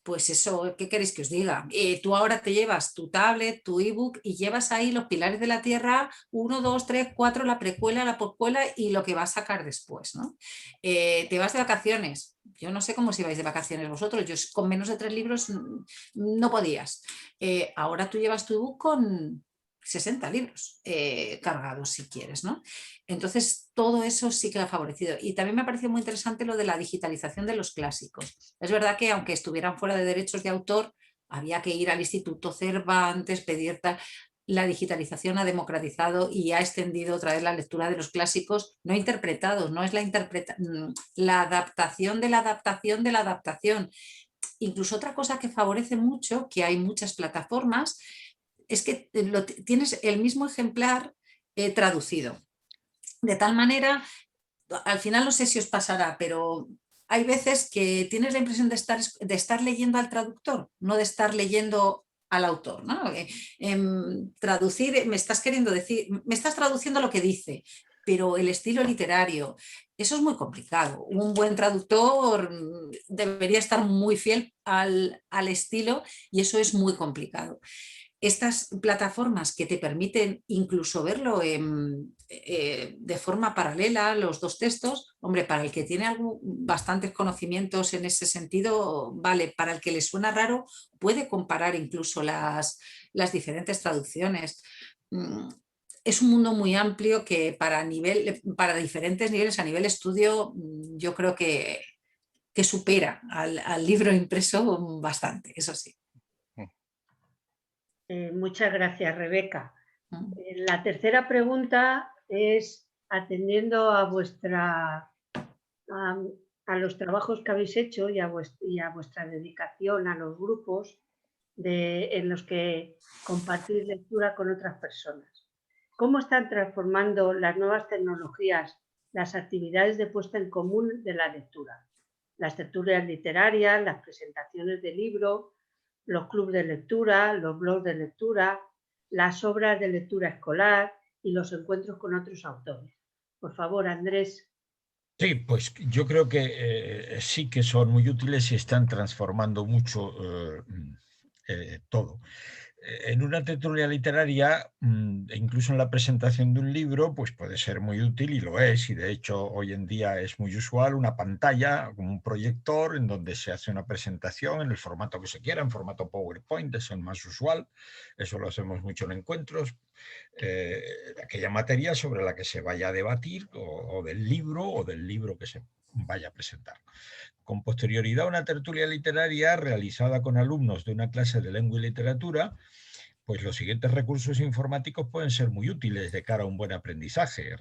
S3: pues eso, ¿qué queréis que os diga? Tú ahora te llevas tu tablet, tu ebook, y llevas ahí los pilares de la tierra, 1, 2, 3, 4, la precuela, la poscuela y lo que vas a sacar después, ¿no? Te vas de vacaciones. Yo no sé cómo si vais de vacaciones vosotros. Yo con menos de 3 libros no podías. Ahora tú llevas tu ebook con 60 libros cargados, si quieres, ¿no? Entonces, todo eso sí que lo ha favorecido. Y también me ha parecido muy interesante lo de la digitalización de los clásicos. Es verdad que aunque estuvieran fuera de derechos de autor, había que ir al Instituto Cervantes, pedir tal. La digitalización ha democratizado y ha extendido otra vez la lectura de los clásicos no interpretados, no es la adaptación de la adaptación de la adaptación. Incluso otra cosa que favorece mucho, que hay muchas plataformas, es que tienes el mismo ejemplar traducido. De tal manera, al final no sé si os pasará, pero hay veces que tienes la impresión de estar leyendo al traductor, no de estar leyendo al autor, ¿no? Traducir, me estás queriendo decir, me estás traduciendo lo que dice, pero el estilo literario, eso es muy complicado. Un buen traductor debería estar muy fiel al estilo, y eso es muy complicado. Estas plataformas que te permiten incluso verlo de forma paralela, los dos textos, hombre, para el que tiene bastantes conocimientos en ese sentido, vale. Para el que le suena raro, puede comparar incluso las diferentes traducciones. Es un mundo muy amplio que para diferentes niveles, a nivel estudio, yo creo que supera al libro impreso bastante, eso sí.
S1: Muchas gracias, Rebeca. La tercera pregunta es, atendiendo a los trabajos que habéis hecho y a vuestra dedicación a los grupos en los que compartís lectura con otras personas. ¿Cómo están transformando las nuevas tecnologías las actividades de puesta en común de la lectura? Las tertulias literarias, las presentaciones de libros, los clubes de lectura, los blogs de lectura, las obras de lectura escolar y los encuentros con otros autores. Por favor, Andrés.
S4: Sí, pues yo creo que sí que son muy útiles y están transformando mucho todo. En una tertulia literaria, incluso en la presentación de un libro, pues puede ser muy útil, y lo es, y de hecho hoy en día es muy usual una pantalla como un proyector en donde se hace una presentación en el formato que se quiera, en formato PowerPoint, es el más usual. Eso lo hacemos mucho en encuentros, de aquella materia sobre la que se vaya a debatir, o del libro que se vaya a presentar. Con posterioridad a una tertulia literaria realizada con alumnos de una clase de lengua y literatura, pues los siguientes recursos informáticos pueden ser muy útiles de cara a un buen aprendizaje.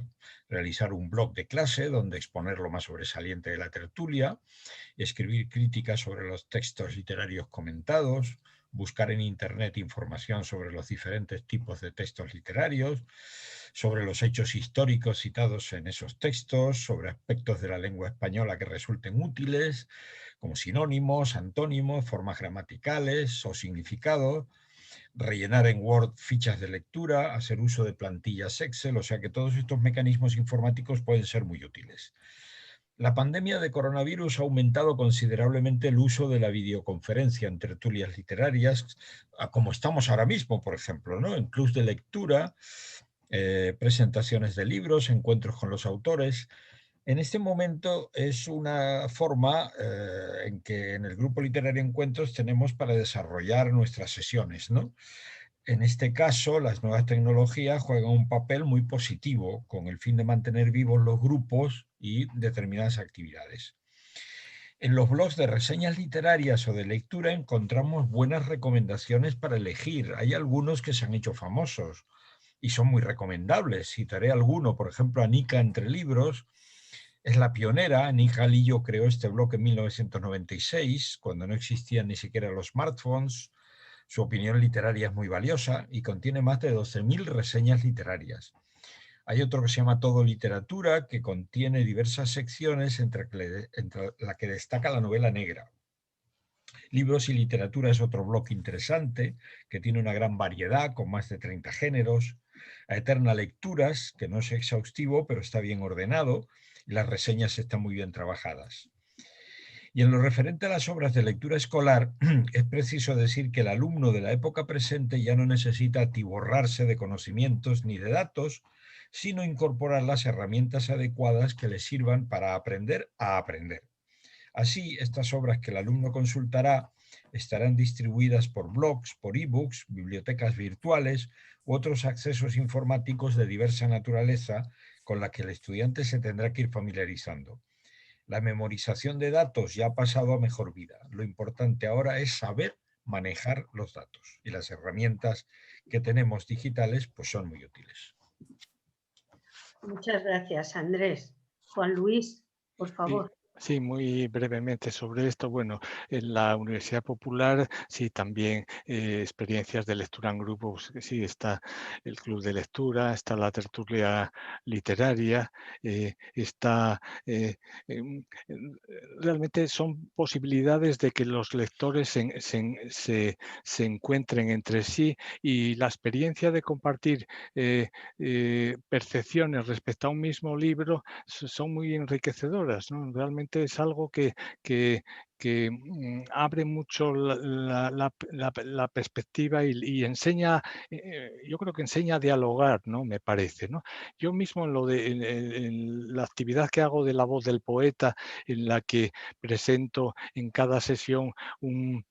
S4: Realizar un blog de clase donde exponer lo más sobresaliente de la tertulia, escribir críticas sobre los textos literarios comentados, buscar en Internet información sobre los diferentes tipos de textos literarios, sobre los hechos históricos citados en esos textos, sobre aspectos de la lengua española que resulten útiles, como sinónimos, antónimos, formas gramaticales o significados, rellenar en Word fichas de lectura, hacer uso de plantillas Excel, o sea que todos estos mecanismos informáticos pueden ser muy útiles. La pandemia de coronavirus ha aumentado considerablemente el uso de la videoconferencia en tertulias literarias, como estamos ahora mismo, por ejemplo, ¿no? En clubs de lectura, presentaciones de libros, encuentros con los autores. En este momento es una forma en que en el Grupo Literario Encuentros tenemos para desarrollar nuestras sesiones, ¿no? En este caso, las nuevas tecnologías juegan un papel muy positivo con el fin de mantener vivos los grupos y determinadas actividades. En los blogs de reseñas literarias o de lectura encontramos buenas recomendaciones para elegir. Hay algunos que se han hecho famosos y son muy recomendables. Citaré alguno, por ejemplo, Anika Entre Libros. Es la pionera. Anika Lillo creó este blog en 1996, cuando no existían ni siquiera los smartphones. Su opinión literaria es muy valiosa y contiene más de 12.000 reseñas literarias. Hay otro que se llama Todo Literatura, que contiene diversas secciones entre la que destaca la novela negra. Libros y Literatura es otro blog interesante, que tiene una gran variedad, con más de 30 géneros. A Eterna Lecturas, que no es exhaustivo, pero está bien ordenado, y las reseñas están muy bien trabajadas. Y en lo referente a las obras de lectura escolar, es preciso decir que el alumno de la época presente ya no necesita atiborrarse de conocimientos ni de datos, sino incorporar las herramientas adecuadas que le sirvan para aprender a aprender. Así, estas obras que el alumno consultará estarán distribuidas por blogs, por ebooks, bibliotecas virtuales u otros accesos informáticos de diversa naturaleza con la que el estudiante se tendrá que ir familiarizando. La memorización de datos ya ha pasado a mejor vida. Lo importante ahora es saber manejar los datos y las herramientas que tenemos digitales pues son muy útiles.
S1: Muchas gracias, Andrés. Juan Luis, por favor.
S5: Sí, muy brevemente sobre esto. Bueno, en la Universidad Popular sí también experiencias de lectura en grupo, pues, sí está el club de lectura, está la tertulia literaria, realmente son posibilidades de que los lectores se encuentren entre sí y la experiencia de compartir percepciones respecto a un mismo libro son muy enriquecedoras, ¿no? Realmente es algo que abre mucho la perspectiva y enseña, yo creo que enseña a dialogar, ¿no? Me parece, ¿no? Yo mismo en la actividad que hago de la voz del poeta, en la que presento en cada sesión un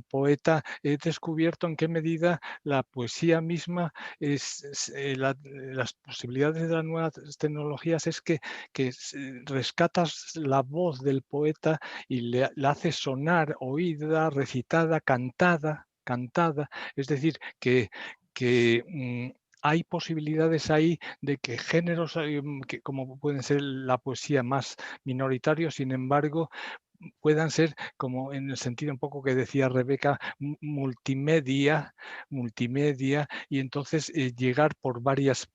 S5: poeta, he descubierto en qué medida la poesía misma las posibilidades de las nuevas tecnologías es que rescatas la voz del poeta y la haces sonar, oída, recitada, cantada, es decir, que hay posibilidades ahí de que géneros que como pueden ser la poesía más minoritarios, sin embargo, puedan ser, como en el sentido un poco que decía Rebeca, multimedia, y entonces llegar por varios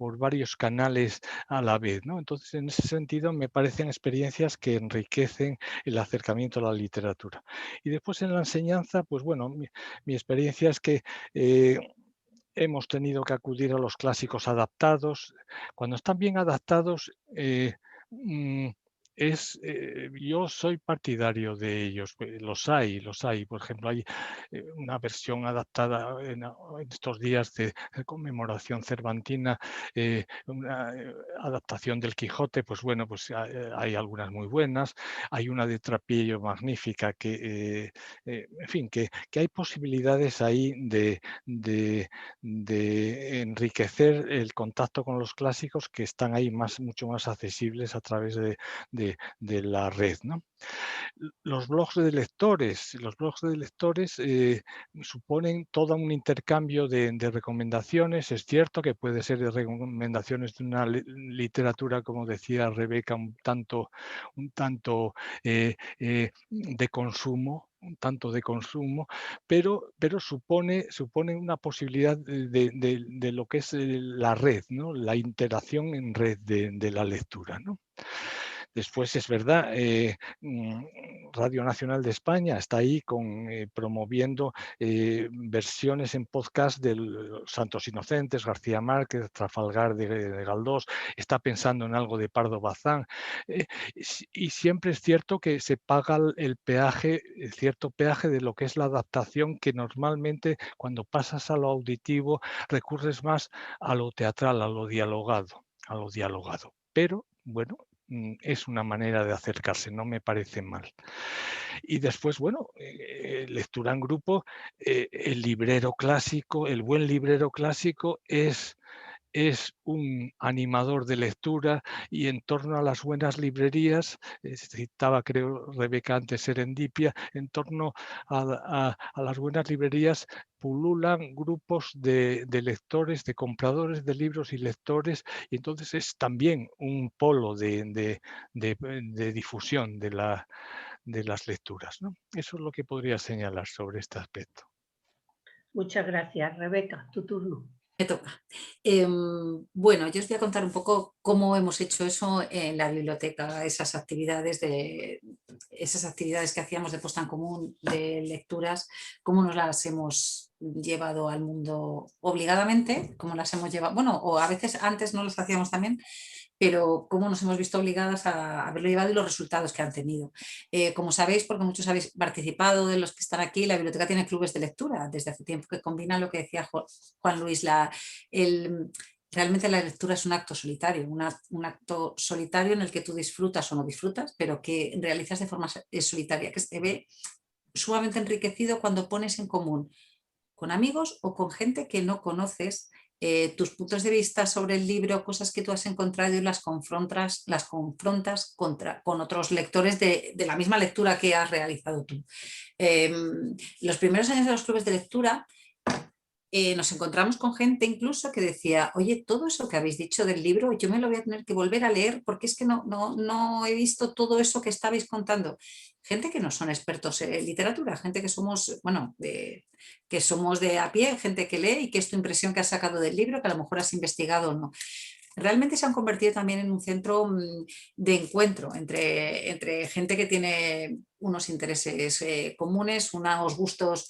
S5: canales a la vez, ¿no? Entonces, en ese sentido, me parecen experiencias que enriquecen el acercamiento a la literatura. Y después en la enseñanza, pues bueno, mi experiencia es que hemos tenido que acudir a los clásicos adaptados. Cuando están bien adaptados, yo soy partidario de ellos, los hay. Por ejemplo, hay una versión adaptada en estos días de conmemoración cervantina, una adaptación del Quijote, pues bueno, pues hay algunas muy buenas. Hay una de Trapiello magnífica que, en fin, que hay posibilidades ahí de enriquecer el contacto con los clásicos que están ahí mucho más accesibles a través de de la red, ¿no? Los blogs de lectores suponen todo un intercambio de recomendaciones. Es cierto que puede ser de recomendaciones de una literatura, como decía Rebeca, un tanto de consumo, pero supone una posibilidad de lo que es la red, ¿no? La interacción en red de la lectura, ¿no? Después es verdad, Radio Nacional de España está ahí promoviendo versiones en podcast de Los Santos Inocentes, García Márquez, Trafalgar de Galdós, está pensando en algo de Pardo Bazán, y siempre es cierto que se paga el peaje, cierto peaje de lo que es la adaptación, que normalmente cuando pasas a lo auditivo recurres más a lo teatral, a lo dialogado. Pero bueno, es una manera de acercarse, no me parece mal. Y después, bueno, lectura en grupo, el librero clásico, el buen librero clásico es un animador de lectura, y en torno a las buenas librerías, citaba creo Rebeca antes Serendipia, en torno a las buenas librerías pululan grupos de lectores, de compradores de libros y lectores, y entonces es también un polo de difusión de las lecturas, ¿no? Eso es lo que podría señalar sobre este aspecto.
S1: Muchas gracias. Rebeca, tu turno.
S3: Me toca. Bueno, yo os voy a contar un poco cómo hemos hecho eso en la biblioteca, esas actividades que hacíamos de puesta en común, de lecturas, cómo nos las hemos llevado al mundo obligadamente, cómo las hemos llevado, bueno, o a veces antes no las hacíamos también, pero cómo nos hemos visto obligadas a haberlo llevado y los resultados que han tenido. Como sabéis, porque muchos habéis participado de los que están aquí, la biblioteca tiene clubes de lectura desde hace tiempo que combinan lo que decía Juan Luis, realmente la lectura es un acto solitario, un acto solitario en el que tú disfrutas o no disfrutas, pero que realizas de forma solitaria, que se ve sumamente enriquecido cuando pones en común con amigos o con gente que no conoces, tus puntos de vista sobre el libro, cosas que tú has encontrado, y las confrontas con otros lectores de la misma lectura que has realizado tú. Los primeros años de los clubes de lectura nos encontramos con gente incluso que decía, oye, todo eso que habéis dicho del libro yo me lo voy a tener que volver a leer porque es que no he visto todo eso que estabais contando. Gente que no son expertos en literatura, gente que somos, bueno, que somos de a pie, gente que lee y que es tu impresión que has sacado del libro, que a lo mejor has investigado o no. Realmente se han convertido también en un centro de encuentro entre gente que tiene unos intereses comunes, unos gustos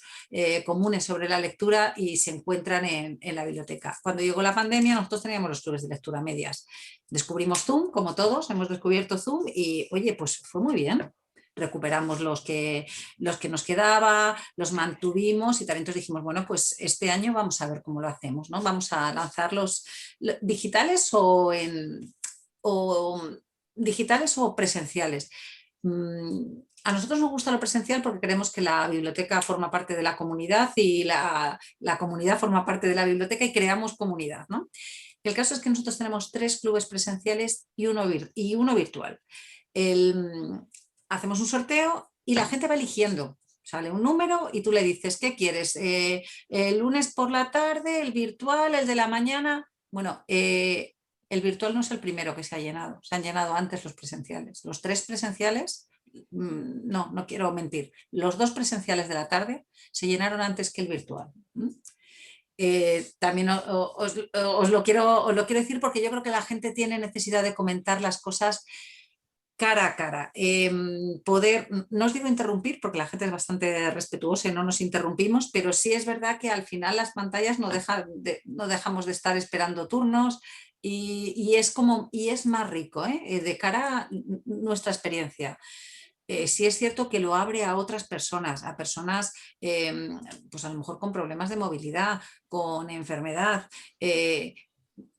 S3: comunes sobre la lectura, y se encuentran en la biblioteca. Cuando llegó la pandemia, nosotros teníamos los clubes de lectura medias. Descubrimos Zoom, como todos, hemos descubierto Zoom, y oye, pues fue muy bien. Recuperamos los que nos quedaba, los mantuvimos, y también dijimos, bueno, pues este año vamos a ver cómo lo hacemos, ¿no? Vamos a lanzarlos digitales o digitales o presenciales. A nosotros nos gusta lo presencial porque creemos que la biblioteca forma parte de la comunidad y la comunidad forma parte de la biblioteca, y creamos comunidad, ¿no? El caso es que nosotros tenemos 3 clubes presenciales y uno virtual. Hacemos un sorteo y la gente va eligiendo. Sale un número y tú le dices, ¿qué quieres? El lunes por la tarde, el virtual, el de la mañana. Bueno, el virtual no es el primero que se ha llenado. Se han llenado antes los presenciales. Los 3 presenciales, no quiero mentir, los 2 presenciales de la tarde se llenaron antes que el virtual. También os lo quiero decir porque yo creo que la gente tiene necesidad de comentar las cosas cara a cara. No os digo interrumpir porque la gente es bastante respetuosa y no nos interrumpimos, pero sí es verdad que al final las pantallas no dejamos de estar esperando turnos, y es más rico, de cara a nuestra experiencia. Sí es cierto que lo abre a otras personas, a personas pues a lo mejor con problemas de movilidad, con enfermedad,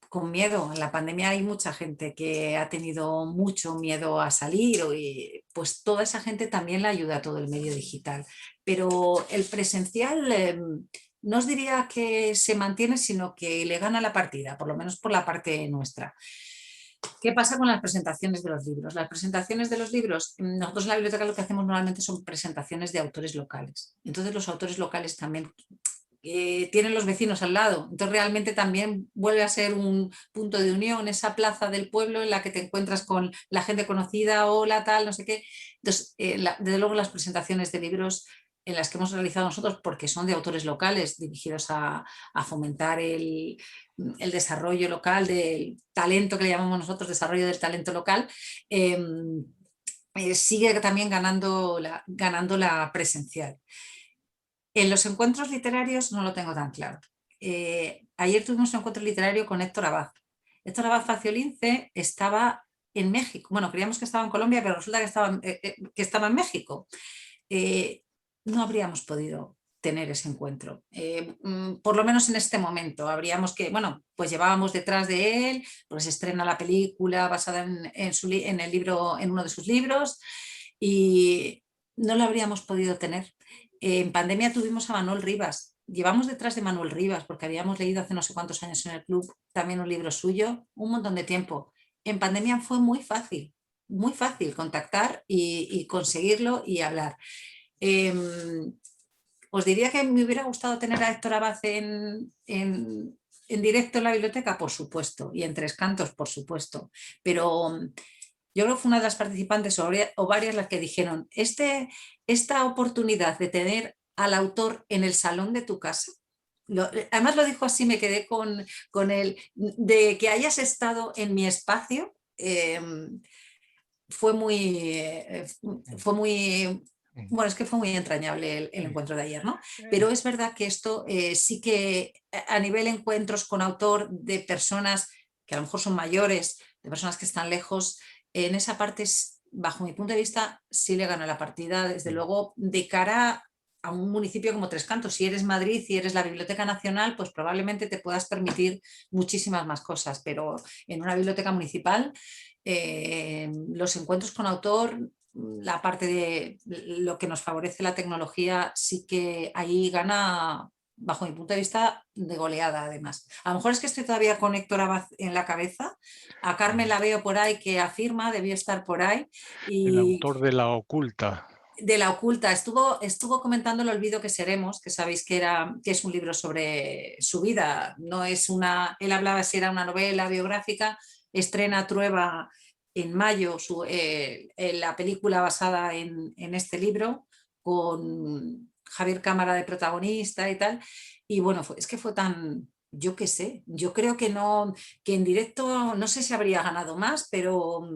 S3: con miedo. En la pandemia hay mucha gente que ha tenido mucho miedo a salir, y pues toda esa gente también le ayuda a todo el medio digital. Pero el presencial no os diría que se mantiene, sino que le gana la partida, por lo menos por la parte nuestra. ¿Qué pasa con las presentaciones de los libros? Las presentaciones de los libros, nosotros en la biblioteca lo que hacemos normalmente son presentaciones de autores locales. Entonces los autores locales también tienen los vecinos al lado. Entonces realmente también vuelve a ser un punto de unión, esa plaza del pueblo en la que te encuentras con la gente conocida, hola, tal, no sé qué. Entonces, desde luego las presentaciones de libros en las que hemos realizado nosotros, porque son de autores locales dirigidos a fomentar el desarrollo local, del talento que le llamamos nosotros, desarrollo del talento local, sigue también ganando la presencial. En los encuentros literarios no lo tengo tan claro. Ayer tuvimos un encuentro literario con Héctor Abad. Héctor Abad Faciolince estaba en México. Bueno, creíamos que estaba en Colombia, pero resulta que estaba en México. No habríamos podido tener ese encuentro. Por lo menos en este momento. Habríamos que, bueno, pues llevábamos detrás de él, pues se estrena la película basada en el libro, en uno de sus libros, y no lo habríamos podido tener. En pandemia tuvimos a Manuel Rivas. Llevamos detrás de Manuel Rivas porque habíamos leído hace no sé cuántos años en el club también un libro suyo, un montón de tiempo. En pandemia fue muy fácil contactar y conseguirlo y hablar. Os diría que me hubiera gustado tener a Héctor Abad en directo en la biblioteca, por supuesto, y en Tres Cantos, por supuesto, pero yo creo que fue una de las participantes o varias las que dijeron, esta oportunidad de tener al autor en el salón de tu casa, además lo dijo así, me quedé con el de que hayas estado en mi espacio, fue muy, bueno, es que fue muy entrañable el encuentro de ayer, ¿no? Pero es verdad que esto sí que a nivel encuentros con autor de personas que a lo mejor son mayores, de personas que están lejos, en esa parte, bajo mi punto de vista, sí le gana la partida, desde luego, de cara a un municipio como Tres Cantos. Si eres Madrid, si eres la Biblioteca Nacional, pues probablemente te puedas permitir muchísimas más cosas, pero en una biblioteca municipal, los encuentros con autor, la parte de lo que nos favorece la tecnología, sí que ahí gana, bajo mi punto de vista, de goleada además. A lo mejor es que estoy todavía con Héctor Abad en la cabeza, a Carmen la veo por ahí que afirma, debió estar por ahí.
S5: El autor de La Oculta.
S3: De La Oculta, estuvo comentando El olvido que seremos, que sabéis que es un libro sobre su vida, no es él hablaba si era una novela biográfica, estrena Trueba en mayo la película basada en este libro, con Javier Cámara de protagonista y tal, y bueno, es que fue tan, yo qué sé, yo creo que no, que en directo no sé si habría ganado más, pero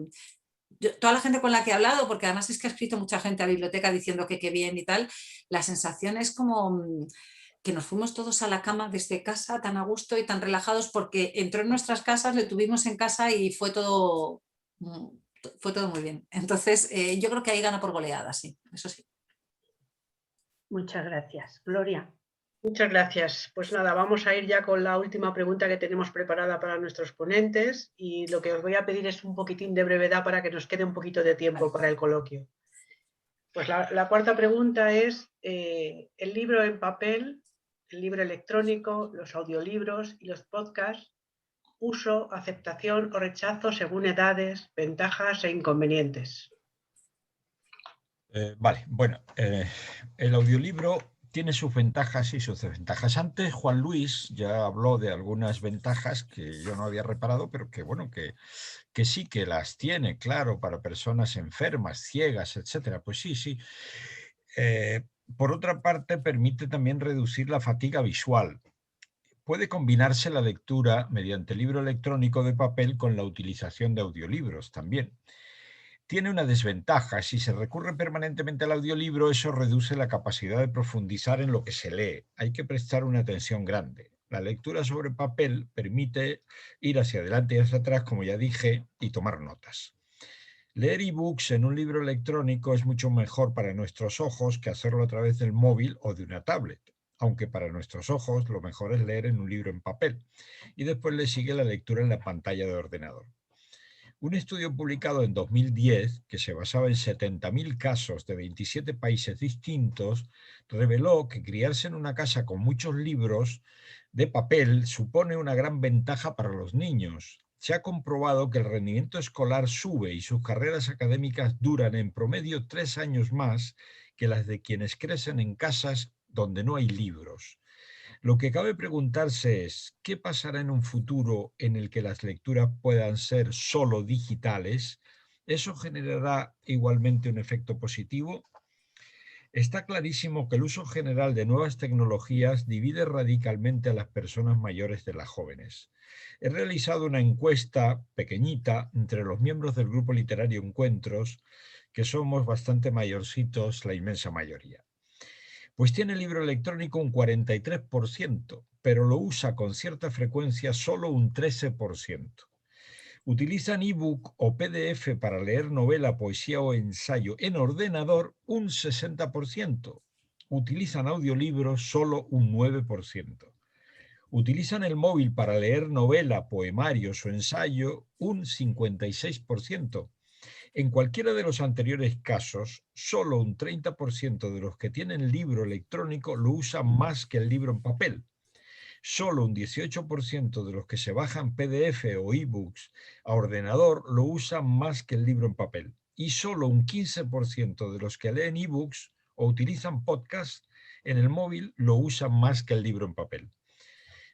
S3: toda la gente con la que he hablado, porque además es que ha escrito mucha gente a biblioteca diciendo que qué bien y tal, la sensación es como que nos fuimos todos a la cama desde casa tan a gusto y tan relajados porque entró en nuestras casas, le tuvimos en casa y fue todo muy bien. Entonces yo creo que ahí gana por goleada, sí, eso sí.
S1: Muchas gracias. Gloria.
S2: Muchas gracias. Pues nada, vamos a ir ya con la última pregunta que tenemos preparada para nuestros ponentes y lo que os voy a pedir es un poquitín de brevedad para que nos quede un poquito de tiempo para el coloquio. Pues la cuarta pregunta es, el libro en papel, el libro electrónico, los audiolibros y los podcasts, uso, aceptación o rechazo según edades, ventajas e inconvenientes.
S4: Vale, bueno, el audiolibro tiene sus ventajas y sus desventajas. Antes Juan Luis ya habló de algunas ventajas que yo no había reparado, pero que bueno, que sí que las tiene, claro, para personas enfermas, ciegas, etcétera. Pues sí. Por otra parte, permite también reducir la fatiga visual. Puede combinarse la lectura mediante libro electrónico de papel con la utilización de audiolibros también. Tiene una desventaja. Si se recurre permanentemente al audiolibro, eso reduce la capacidad de profundizar en lo que se lee. Hay que prestar una atención grande. La lectura sobre papel permite ir hacia adelante y hacia atrás, como ya dije, y tomar notas. Leer ebooks en un libro electrónico es mucho mejor para nuestros ojos que hacerlo a través del móvil o de una tablet, aunque para nuestros ojos lo mejor es leer en un libro en papel y después le sigue la lectura en la pantalla de ordenador. Un estudio publicado en 2010, que se basaba en 70.000 casos de 27 países distintos, reveló que criarse en una casa con muchos libros de papel supone una gran ventaja para los niños. se ha comprobado que el rendimiento escolar sube y sus carreras académicas duran en promedio 3 años más que las de quienes crecen en casas donde no hay libros. Lo que cabe preguntarse es, ¿qué pasará en un futuro en el que las lecturas puedan ser solo digitales? ¿Eso generará igualmente un efecto positivo? Está clarísimo que el uso general de nuevas tecnologías divide radicalmente a las personas mayores de las jóvenes. He realizado una encuesta pequeñita entre los miembros del grupo literario Encuentros, que somos bastante mayorcitos, la inmensa mayoría. Pues tiene el libro electrónico un 43%, pero lo usa con cierta frecuencia solo un 13%. Utilizan ebook o PDF para leer novela, poesía o ensayo en ordenador un 60%. Utilizan audiolibros solo un 9%. Utilizan el móvil para leer novela, poemarios o ensayo un 56%. En cualquiera de los anteriores casos, solo un 30% de los que tienen libro electrónico lo usan más que el libro en papel. Solo un 18% de los que se bajan PDF o ebooks a ordenador lo usan más que el libro en papel. Y solo un 15% de los que leen ebooks o utilizan podcast en el móvil lo usan más que el libro en papel.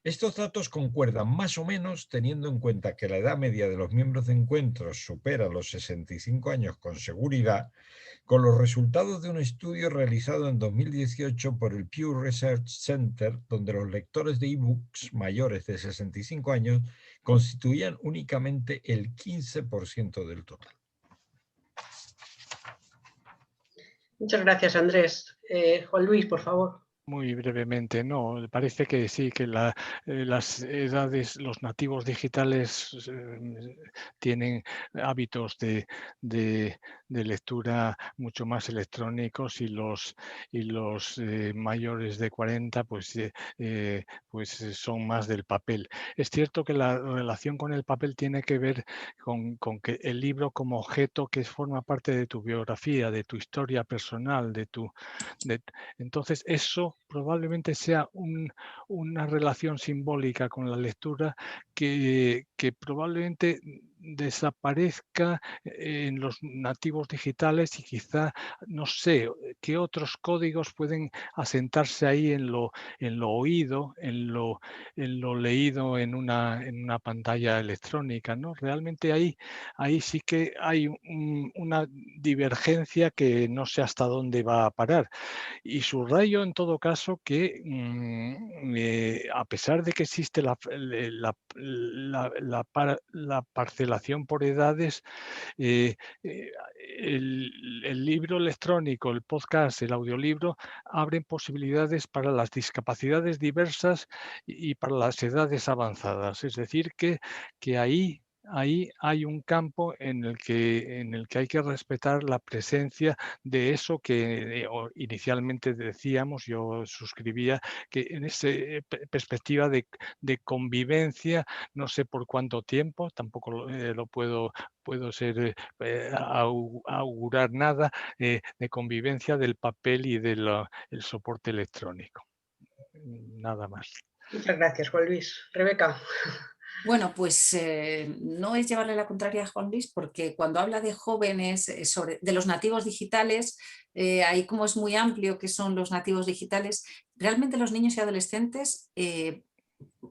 S4: Estos datos concuerdan más o menos teniendo en cuenta que la edad media de los miembros de Encuentros supera los 65 años con seguridad, con los resultados de un estudio realizado en 2018 por el Pew Research Center, donde los lectores de ebooks mayores de 65 años constituían únicamente el 15% del total.
S2: Muchas gracias, Andrés. Juan Luis, por favor.
S5: Muy brevemente, no, parece que sí, que las edades, los nativos digitales tienen hábitos de lectura mucho más electrónicos y los mayores de 40 pues son más del papel. Es cierto que la relación con el papel tiene que ver con que el libro como objeto que forma parte de tu biografía, de tu historia personal, entonces eso probablemente sea una relación simbólica con la lectura que probablemente desaparezca en los nativos digitales y quizá, no sé, qué otros códigos pueden asentarse ahí en lo oído, en lo leído en una pantalla electrónica, ¿no? Realmente ahí sí que hay una divergencia que no sé hasta dónde va a parar. Y subrayo en todo caso que a pesar de que existe la parcelación por edades, el libro electrónico, el podcast, el audiolibro abren posibilidades para las discapacidades diversas y para las edades avanzadas. Es decir, que ahí hay un campo en el que hay que respetar la presencia de eso que inicialmente decíamos, yo suscribía, que en esa perspectiva de convivencia, no sé por cuánto tiempo, tampoco lo puedo augurar nada, de convivencia del papel y del el soporte electrónico. Nada más.
S2: Muchas gracias, Juan Luis. Rebeca.
S3: Bueno, pues no es llevarle la contraria a Juan Luis, porque cuando habla de jóvenes, de los nativos digitales, ahí como es muy amplio qué son los nativos digitales, realmente los niños y adolescentes,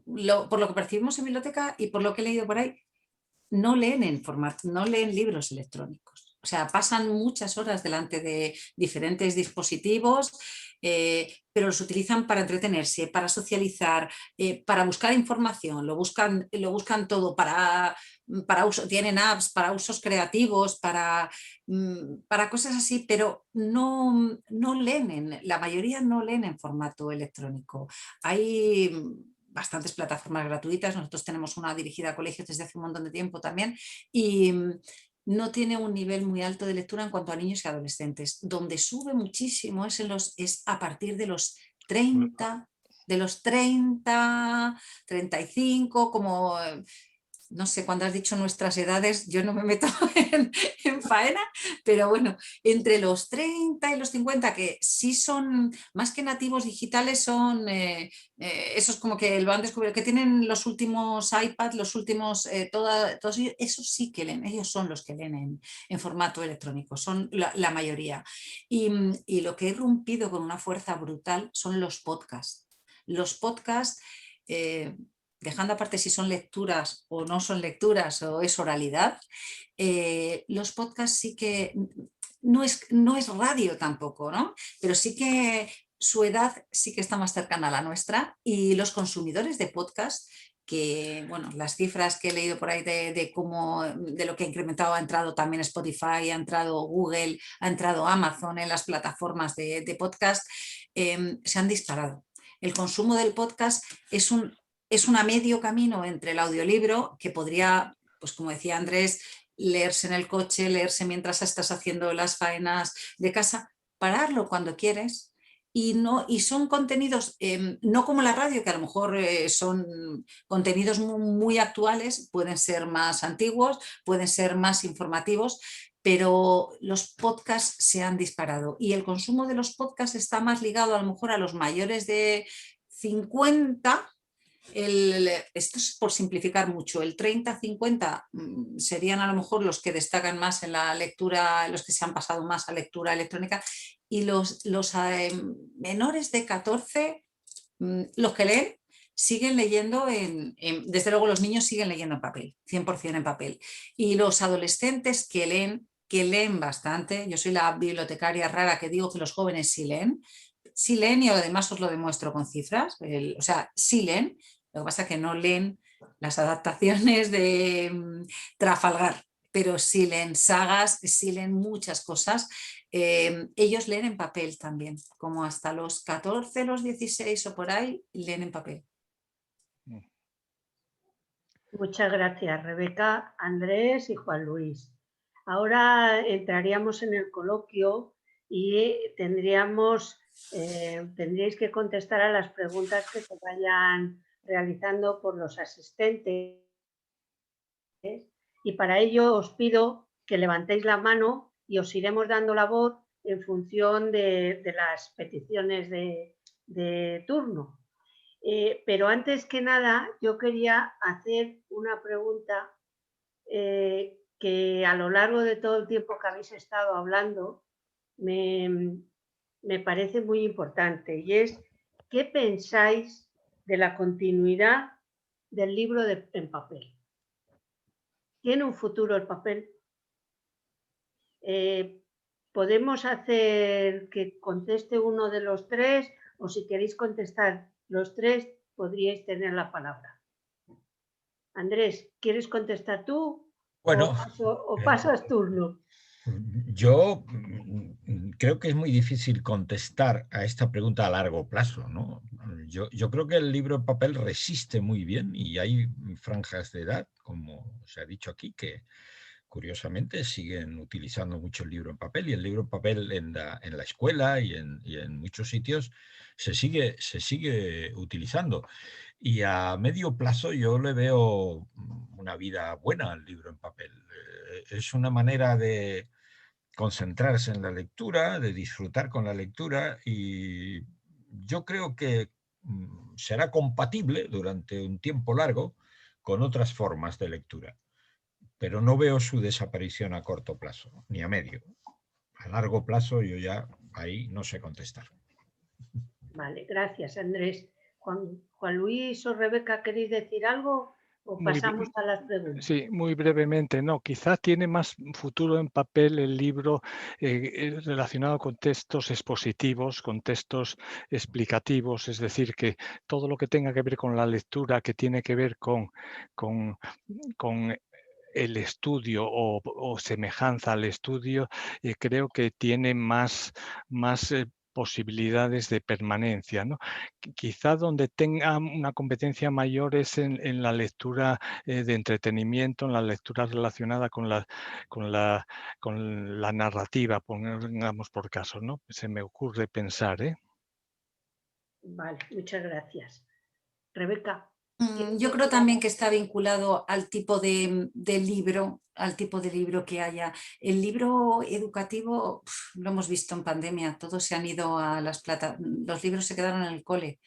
S3: por lo que percibimos en biblioteca y por lo que he leído por ahí, no leen no leen libros electrónicos. O sea, pasan muchas horas delante de diferentes dispositivos, pero los utilizan para entretenerse, para socializar, para buscar información, lo buscan todo para uso, tienen apps para usos creativos, para cosas así, pero no leen, la mayoría no leen en formato electrónico. Hay bastantes plataformas gratuitas, nosotros tenemos una dirigida a colegios desde hace un montón de tiempo también, y no tiene un nivel muy alto de lectura en cuanto a niños y adolescentes. Donde sube muchísimo es a partir de los 30, 35, como no sé, cuando has dicho nuestras edades, yo no me meto en faena, pero bueno, entre los 30 y los 50, que sí son, más que nativos digitales, son esos como que lo han descubierto, que tienen los últimos iPads, los últimos, todos esos sí que leen, ellos son los que leen en formato electrónico, son la mayoría. Y lo que he irrumpido con una fuerza brutal son los podcasts. Los podcasts... dejando aparte si son lecturas o no son lecturas o es oralidad, los podcasts sí que no es radio tampoco, ¿no? Pero sí que su edad sí que está más cercana a la nuestra y los consumidores de podcast, que bueno, las cifras que he leído por ahí de cómo, de lo que ha incrementado, ha entrado también Spotify, ha entrado Google, ha entrado Amazon en las plataformas de podcast, se han disparado. El consumo del podcast es a medio camino entre el audiolibro, que podría, pues como decía Andrés, leerse en el coche, leerse mientras estás haciendo las faenas de casa, pararlo cuando quieres. Y son contenidos, no como la radio, que a lo mejor son contenidos muy actuales, pueden ser más antiguos, pueden ser más informativos, pero los podcasts se han disparado y el consumo de los podcasts está más ligado a lo mejor a los mayores de 50. Esto es por simplificar mucho, el 30-50 serían a lo mejor los que destacan más en la lectura, los que se han pasado más a lectura electrónica, y los menores de 14, los que leen, siguen leyendo desde luego los niños siguen leyendo en papel, 100% en papel, y los adolescentes que leen bastante, yo soy la bibliotecaria rara que digo que los jóvenes sí leen y además os lo demuestro con cifras, o sea, sí leen, lo que pasa es que no leen las adaptaciones de Trafalgar, pero sí leen sagas, sí leen muchas cosas. Ellos leen en papel también, como hasta los 14, los 16 o por ahí, leen en papel.
S1: Muchas gracias, Rebeca, Andrés y Juan Luis. Ahora entraríamos en el coloquio y tendríais que contestar a las preguntas que se vayan realizando por los asistentes. Y para ello os pido que levantéis la mano y os iremos dando la voz en función de las peticiones de turno. Pero antes que nada, yo quería hacer una pregunta que a lo largo de todo el tiempo que habéis estado hablando me parece muy importante, y es: ¿qué pensáis de la continuidad del libro en papel? ¿Tiene un futuro el papel? ¿Podemos hacer que conteste uno de los tres, o si queréis contestar los tres, podríais tener la palabra? Andrés, ¿quieres contestar tú?
S4: Bueno,
S1: ¿O pasas turno?
S4: yo creo que es muy difícil contestar a esta pregunta a largo plazo, ¿no? Yo creo que el libro en papel resiste muy bien y hay franjas de edad, como se ha dicho aquí, que curiosamente siguen utilizando mucho el libro en papel, y el libro en papel en la escuela y en muchos sitios se sigue utilizando. Y a medio plazo yo le veo una vida buena al libro en papel. Es una manera de concentrarse en la lectura, de disfrutar con la lectura, y yo creo que será compatible durante un tiempo largo con otras formas de lectura, pero no veo su desaparición a corto plazo, ni a medio. A largo plazo yo ya ahí no sé contestar.
S1: Vale, gracias, Andrés. Juan Luis o Rebeca, ¿queréis decir algo o pasamos a las preguntas?
S5: Sí, muy brevemente. No, quizá tiene más futuro en papel el libro relacionado con textos expositivos, con textos explicativos, es decir, que todo lo que tenga que ver con la lectura, que tiene que ver con el estudio o semejanza al estudio, creo que tiene más posibilidades de permanencia, ¿no? Quizá donde tenga una competencia mayor es en la lectura de entretenimiento, en la lectura relacionada con la narrativa, pongamos por caso, ¿no? Se me ocurre pensar, ¿eh?
S1: Vale, muchas gracias. Rebeca.
S3: Yo creo también que está vinculado al tipo de libro, al tipo de libro que haya. El libro educativo lo hemos visto en pandemia, todos se han ido a las los libros se quedaron en el cole,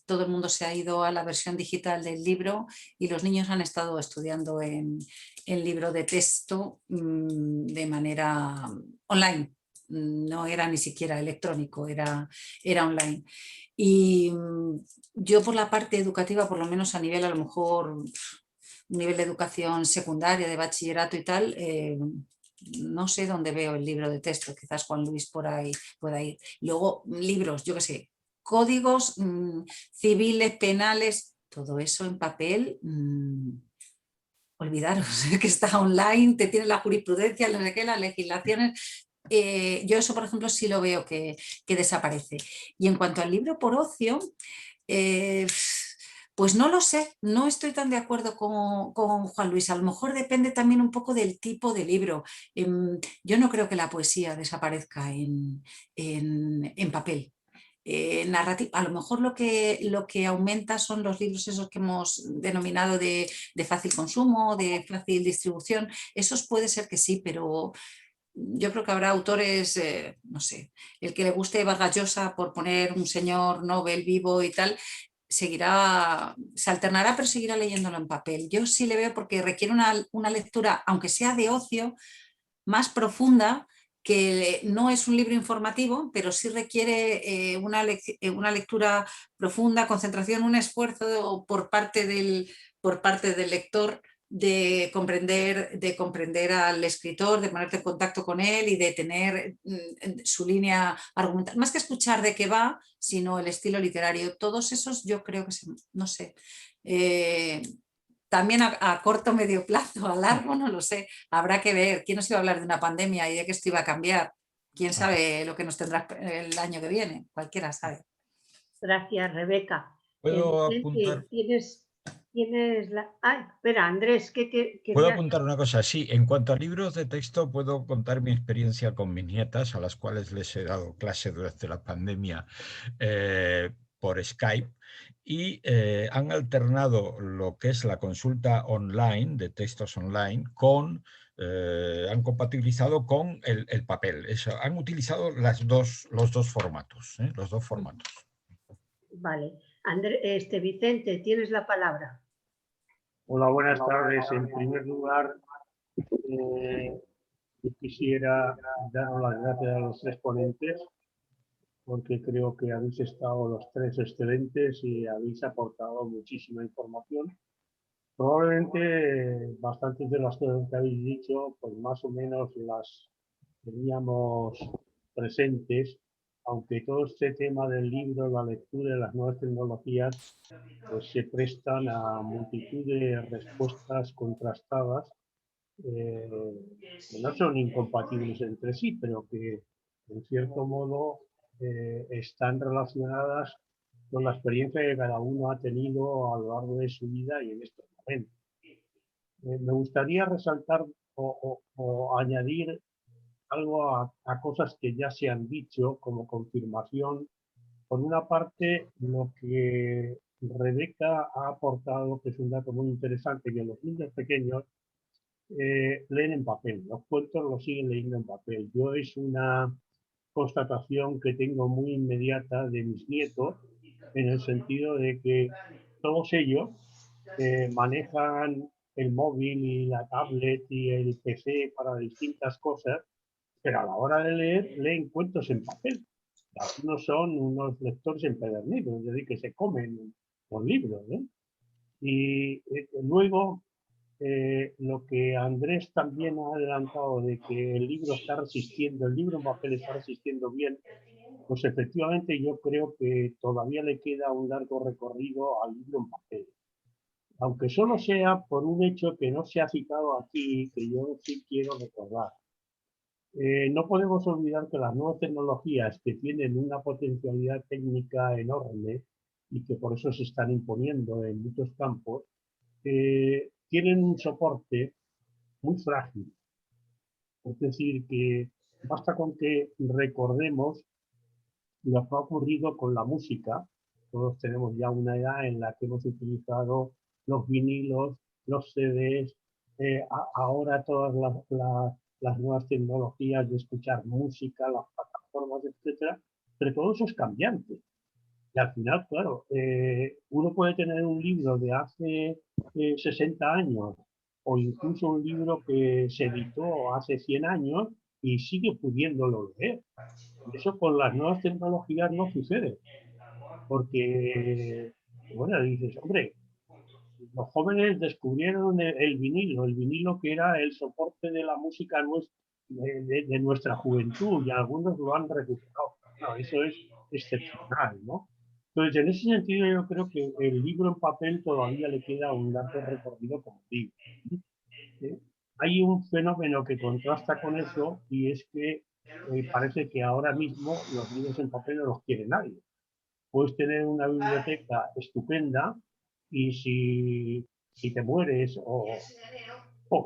S3: todo el mundo se ha ido a la versión digital del libro y los niños han estado estudiando en libro de texto de manera online. No era ni siquiera electrónico, era online. Y yo por la parte educativa, por lo menos a nivel a lo mejor un nivel de educación secundaria, de bachillerato y tal, no sé dónde veo el libro de texto, quizás Juan Luis por ahí pueda ir. Luego libros, yo qué sé, códigos civiles, penales, todo eso en papel, olvidaros que está online, te tiene la jurisprudencia, no sé qué, las legislaciones. Yo eso, por ejemplo, sí lo veo que desaparece. Y en cuanto al libro por ocio, pues no lo sé, no estoy tan de acuerdo con Juan Luis. A lo mejor depende también un poco del tipo de libro. Yo no creo que la poesía desaparezca en papel. A lo mejor lo que aumenta son los libros esos que hemos denominado de fácil consumo, de fácil distribución. Esos puede ser que sí, pero yo creo que habrá autores, no sé, el que le guste Vargas Llosa, por poner un señor Nobel vivo y tal, se alternará, pero seguirá leyéndolo en papel. Yo sí le veo porque requiere una lectura, aunque sea de ocio, más profunda, que no es un libro informativo, pero sí requiere una lectura profunda, concentración, un esfuerzo por parte del lector de comprender al escritor, de ponerte en contacto con él y de tener su línea argumental. Más que escuchar de qué va, sino el estilo literario. Todos esos yo creo que, no sé, también a corto, medio plazo, a largo, no lo sé. Habrá que ver. ¿Quién nos iba a hablar de una pandemia y de que esto iba a cambiar? ¿Quién sabe lo que nos tendrá el año que viene? Cualquiera sabe.
S1: Gracias, Rebeca.
S4: ¿Puedo apuntar?
S1: Tienes la... Ay, espera, Andrés, ¿qué
S4: ¿Puedo
S1: querías?
S4: apuntar una cosa? Sí, en cuanto a libros de texto, puedo contar mi experiencia con mis nietas, a las cuales les he dado clase durante la pandemia por Skype, y han alternado lo que es la consulta online, de textos online, han compatibilizado con el papel. Han utilizado los dos formatos, los dos formatos.
S1: Vale. Vicente, tienes la palabra.
S6: Hola, buenas tardes. En primer lugar, quisiera dar las gracias a los tres ponentes porque creo que habéis estado los tres excelentes y habéis aportado muchísima información. Probablemente bastantes de las cosas que habéis dicho, pues más o menos las teníamos presentes, aunque todo este tema del libro, la lectura y las nuevas tecnologías pues se prestan a multitud de respuestas contrastadas que no son incompatibles entre sí, pero que en cierto modo están relacionadas con la experiencia que cada uno ha tenido a lo largo de su vida y en estos momentos. Me gustaría resaltar o añadir algo a cosas que ya se han dicho como confirmación. Por una parte, lo que Rebeca ha aportado, que es un dato muy interesante, que los niños pequeños leen en papel, los cuentos los siguen leyendo en papel. Yo es una constatación que tengo muy inmediata de mis nietos, en el sentido de que todos ellos manejan el móvil y la tablet y el PC para distintas cosas, pero a la hora de leer, leen cuentos en papel. Algunos son unos lectores empedernidos, es decir, que se comen los libros. Y luego, lo que Andrés también ha adelantado de que el libro está resistiendo, el libro en papel está resistiendo bien, pues efectivamente yo creo que todavía le queda un largo recorrido al libro en papel. Aunque solo sea por un hecho que no se ha citado aquí, que yo sí quiero recordar. No podemos olvidar que las nuevas tecnologías, que tienen una potencialidad técnica enorme y que por eso se están imponiendo en muchos campos, tienen un soporte muy frágil. Es decir, que basta con que recordemos lo que ha ocurrido con la música, todos tenemos ya una edad en la que hemos utilizado los vinilos, los CDs, ahora todas las nuevas tecnologías de escuchar música, las plataformas, etcétera, pero todo eso es cambiante. Y al final, claro, uno puede tener un libro de hace 60 años o incluso un libro que se editó hace 100 años y sigue pudiéndolo leer. Y eso con las nuevas tecnologías no sucede. Porque, bueno, dices, hombre, los jóvenes descubrieron el vinilo que era el soporte de la música de nuestra juventud y algunos lo han recuperado. No, eso es excepcional, ¿no? Entonces, en ese sentido, yo creo que el libro en papel todavía le queda un largo recorrido como libro. Hay un fenómeno que contrasta con eso y es que parece que ahora mismo los libros en papel no los quiere nadie. Puedes tener una biblioteca estupenda y si te mueres o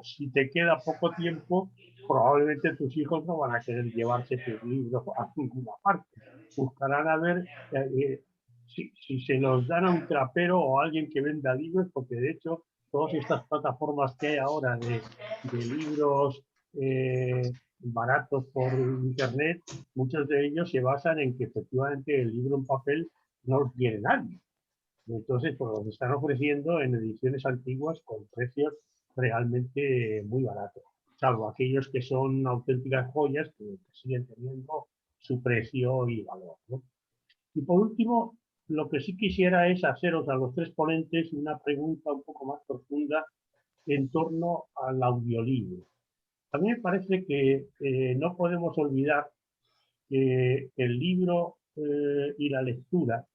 S6: si te queda poco tiempo, probablemente tus hijos no van a querer llevarse tus libros a ninguna parte. Buscarán a ver si se los dan a un trapero o a alguien que venda libros, porque de hecho todas estas plataformas que hay ahora de libros baratos por internet, muchos de ellos se basan en que efectivamente el libro en papel no lo quiere nadie. Entonces, pues los están ofreciendo en ediciones antiguas con precios realmente muy baratos, salvo aquellos que son auténticas joyas que siguen teniendo su precio y valor, ¿no? Y por último, lo que sí quisiera es haceros a los tres ponentes una pregunta un poco más profunda en torno al audiolibro. A mí me parece que no podemos olvidar que el libro y la lectura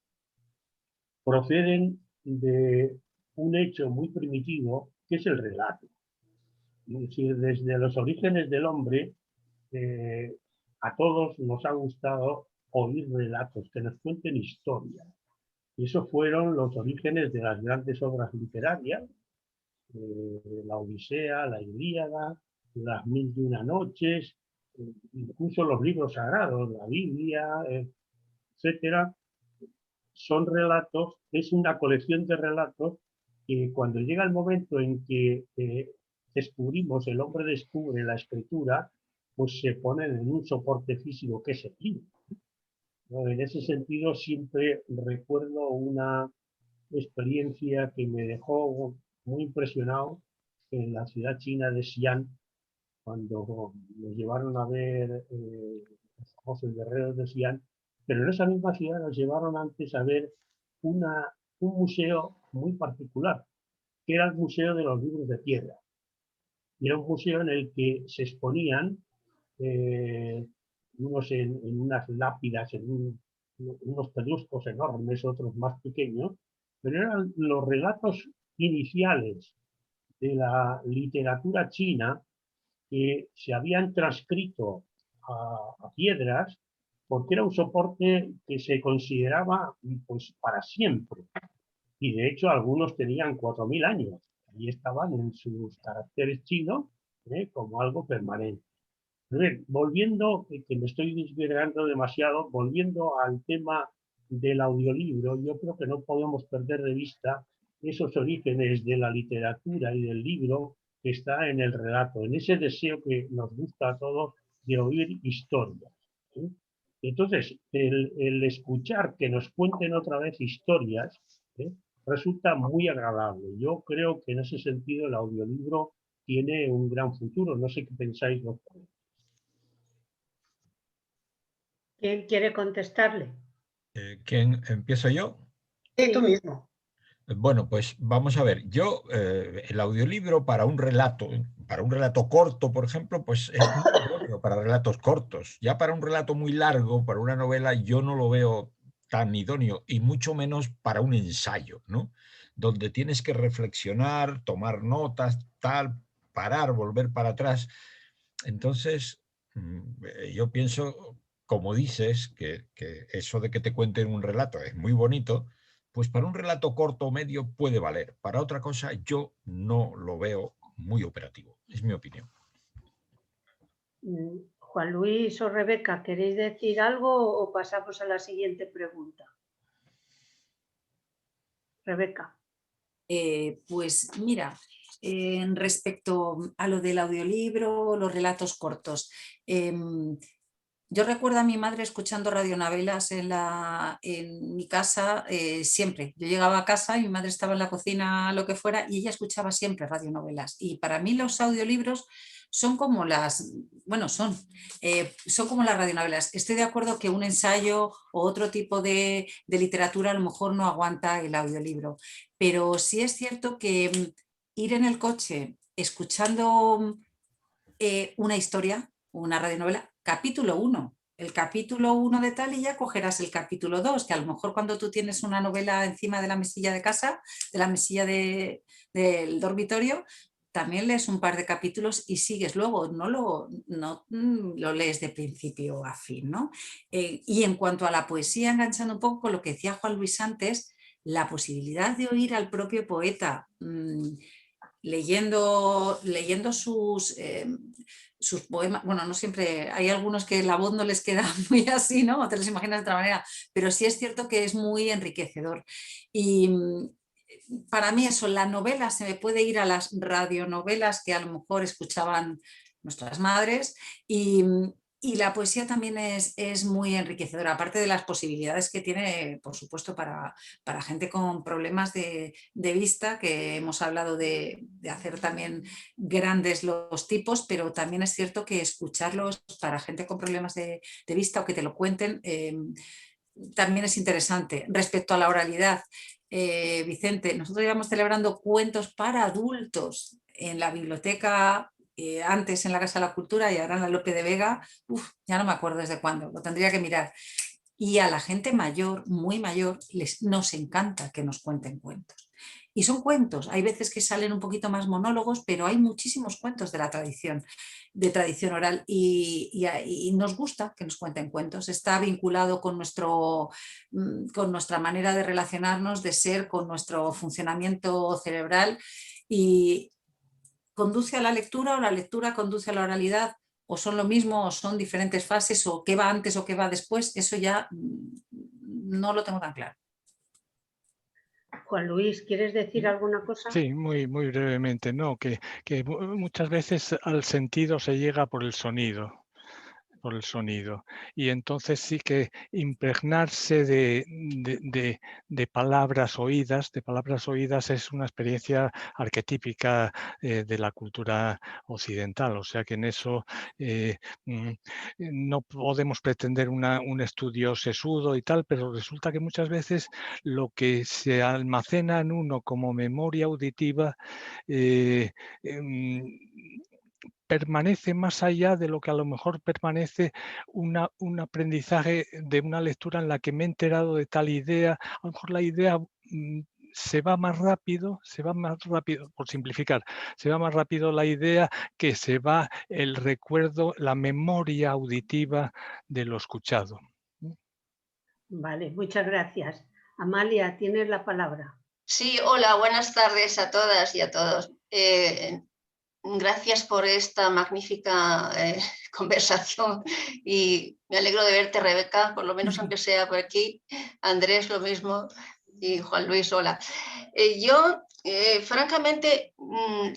S6: proceden de un hecho muy primitivo que es el relato. Es decir, desde los orígenes del hombre, a todos nos ha gustado oír relatos, que nos cuenten historias. Y esos fueron los orígenes de las grandes obras literarias, la Odisea, la Ilíada, las Mil y una Noches, incluso los libros sagrados, la Biblia, etcétera. Son relatos, es una colección de relatos que cuando llega el momento en que el hombre descubre la escritura, pues se ponen en un soporte físico que es el libro, ¿no? En ese sentido siempre recuerdo una experiencia que me dejó muy impresionado en la ciudad china de Xi'an, cuando nos llevaron a ver los famosos guerreros de Xi'an, pero en esa misma ciudad nos llevaron antes a ver un museo muy particular, que era el Museo de los Libros de Piedra. Y era un museo en el que se exponían unos en unas lápidas, unos pedruscos enormes, otros más pequeños, pero eran los relatos iniciales de la literatura china que se habían transcrito a piedras porque era un soporte que se consideraba pues para siempre. Y de hecho algunos tenían 4000 años y estaban en sus caracteres chinos como algo permanente. Bien, volviendo, que me estoy desviando demasiado, volviendo al tema del audiolibro, yo creo que no podemos perder de vista esos orígenes de la literatura y del libro que está en el relato, en ese deseo que nos gusta a todos de oír historias, ¿sí? Entonces, el escuchar que nos cuenten otra vez historias resulta muy agradable. Yo creo que en ese sentido el audiolibro tiene un gran futuro. No sé qué pensáis vosotros.
S1: ¿Quién quiere contestarle?
S4: ¿Quién empiezo yo?
S2: Sí, tú mismo.
S4: Bueno, pues vamos a ver. Yo, el audiolibro para un relato corto, por ejemplo, pues es muy idóneo para relatos cortos. Ya para un relato muy largo, para una novela, yo no lo veo tan idóneo, y mucho menos para un ensayo, ¿no? Donde tienes que reflexionar, tomar notas, tal, parar, volver para atrás. Entonces, yo pienso, como dices, que eso de que te cuenten un relato es muy bonito, pues para un relato corto o medio puede valer. Para otra cosa yo no lo veo muy operativo, es mi opinión.
S1: Juan Luis o Rebeca, ¿queréis decir algo o pasamos a la siguiente pregunta? Rebeca.
S3: Pues mira, respecto a lo del audiolibro, los relatos cortos, yo recuerdo a mi madre escuchando radionovelas en mi casa siempre. Yo llegaba a casa y mi madre estaba en la cocina, lo que fuera, y ella escuchaba siempre radionovelas. Y para mí los audiolibros son como son como las radionovelas. Estoy de acuerdo que un ensayo o otro tipo de literatura a lo mejor no aguanta el audiolibro, pero sí es cierto que ir en el coche escuchando una historia, una radionovela, capítulo 1, el capítulo 1 de tal, y ya cogerás el capítulo 2, que a lo mejor cuando tú tienes una novela encima de la mesilla de casa, de la mesilla del dormitorio, también lees un par de capítulos y sigues luego, no lo lees de principio a fin, ¿no? Y en cuanto a la poesía, enganchando un poco con lo que decía Juan Luis antes, la posibilidad de oír al propio poeta leyendo sus poemas. Bueno, no siempre, hay algunos que la voz no les queda muy así, ¿no? O te los imaginas de otra manera, pero sí es cierto que es muy enriquecedor. Y para mí eso, la novela se me puede ir a las radionovelas que a lo mejor escuchaban nuestras madres, y la poesía también es muy enriquecedora, aparte de las posibilidades que tiene, por supuesto, para gente con problemas de vista, que hemos hablado de hacer también grandes los tipos, pero también es cierto que escucharlos para gente con problemas de vista o que te lo cuenten también es interesante. Respecto a la oralidad, Vicente, nosotros íbamos celebrando cuentos para adultos en la biblioteca, antes en la Casa de la Cultura y ahora en la Lope de Vega. Ya no me acuerdo desde cuándo, lo tendría que mirar. Y a la gente mayor, muy mayor, nos encanta que nos cuenten cuentos. Y son cuentos, hay veces que salen un poquito más monólogos, pero hay muchísimos cuentos de tradición oral, y nos gusta que nos cuenten cuentos. Está vinculado con nuestra manera de relacionarnos, de ser, con nuestro funcionamiento cerebral, y conduce a la lectura, o la lectura conduce a la oralidad, o son lo mismo, o son diferentes fases, o qué va antes o qué va después. Eso ya no lo tengo tan claro.
S1: Juan Luis, ¿quieres decir alguna cosa?
S5: Sí, muy brevemente, ¿no? Que muchas veces al sentido se llega por el sonido. Y entonces sí que impregnarse de palabras oídas, es una experiencia arquetípica de la cultura occidental. O sea que en eso no podemos pretender un estudio sesudo y tal, pero resulta que muchas veces lo que se almacena en uno como memoria auditiva permanece más allá de lo que a lo mejor permanece un aprendizaje de una lectura en la que me he enterado de tal idea. A lo mejor la idea se va más rápido, por simplificar, se va más rápido la idea que se va el recuerdo, la memoria auditiva de lo escuchado.
S1: Vale, muchas gracias. Amalia, tienes la palabra.
S7: Sí, hola, buenas tardes a todas y a todos. Gracias por esta magnífica conversación, y me alegro de verte, Rebeca, por lo menos aunque sea por aquí. Andrés, lo mismo, y Juan Luis, hola. Yo, francamente,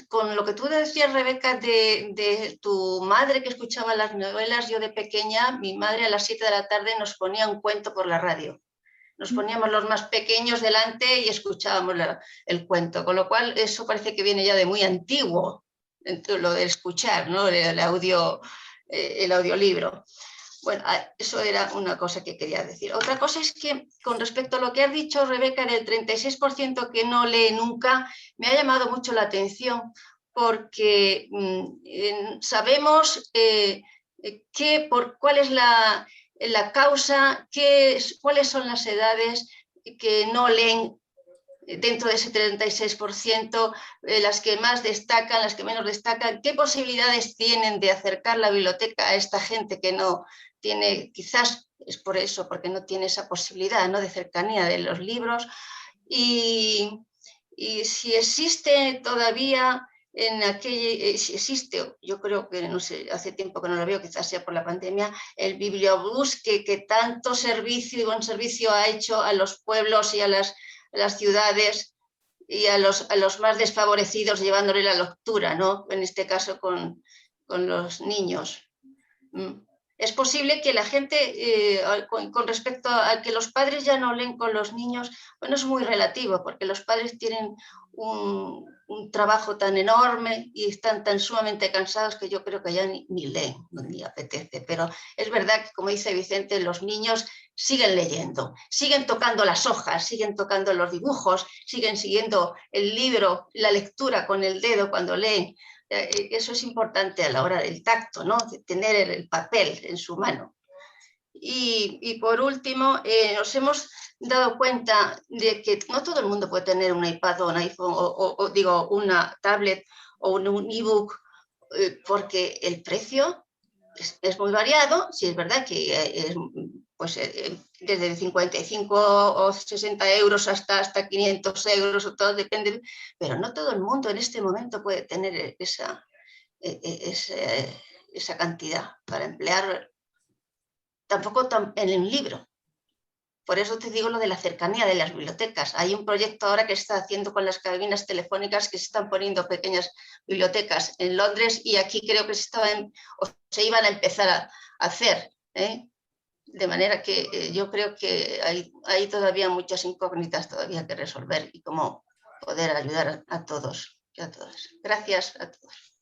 S7: con lo que tú decías, Rebeca, de tu madre que escuchaba las novelas, yo de pequeña, mi madre a las 7 de la tarde nos ponía un cuento por la radio. Nos poníamos los más pequeños delante y escuchábamos el cuento, con lo cual eso parece que viene ya de muy antiguo, lo de escuchar, ¿no? el audiolibro. Bueno, eso era una cosa que quería decir. Otra cosa es que, con respecto a lo que has dicho, Rebeca, del 36% que no lee nunca, me ha llamado mucho la atención, porque sabemos cuál es la causa, cuáles son las edades que no leen dentro de ese 36%, las que más destacan, las que menos destacan. ¿Qué posibilidades tienen de acercar la biblioteca a esta gente que no tiene? Quizás es por eso, porque no tiene esa posibilidad, ¿no?, de cercanía de los libros. Y si existe todavía si existe, yo creo que, no sé, hace tiempo que no lo veo, quizás sea por la pandemia, el bibliobús que tanto servicio y buen servicio ha hecho a los pueblos y a las las ciudades y a los más desfavorecidos llevándole la lectura, ¿no? En este caso con los niños. Es posible que la gente, con respecto a que los padres ya no leen con los niños, bueno, es muy relativo, porque los padres tienen un trabajo tan enorme y están tan sumamente cansados que yo creo que ya ni leen, ni apetece. Pero es verdad que, como dice Vicente, los niños siguen leyendo, siguen tocando las hojas, siguen tocando los dibujos, siguen siguiendo el libro, la lectura con el dedo cuando leen. Eso es importante a la hora del tacto, ¿no? De tener el papel en su mano. Y por último, nos hemos dado cuenta de que no todo el mundo puede tener un iPad o un iPhone o digo, una tablet o un ebook, porque el precio es muy variado. Sí, es verdad que pues, desde 55 o 60 euros hasta 500 euros, todo depende, pero no todo el mundo en este momento puede tener esa cantidad para emplear, tampoco en un libro. Por eso te digo lo de la cercanía de las bibliotecas. Hay un proyecto ahora que se está haciendo con las cabinas telefónicas, que se están poniendo pequeñas bibliotecas en Londres, y aquí creo que se iban a empezar a hacer, ¿eh? De manera que yo creo que hay todavía muchas incógnitas todavía que resolver y cómo poder ayudar a todos y a todas. Gracias a todos.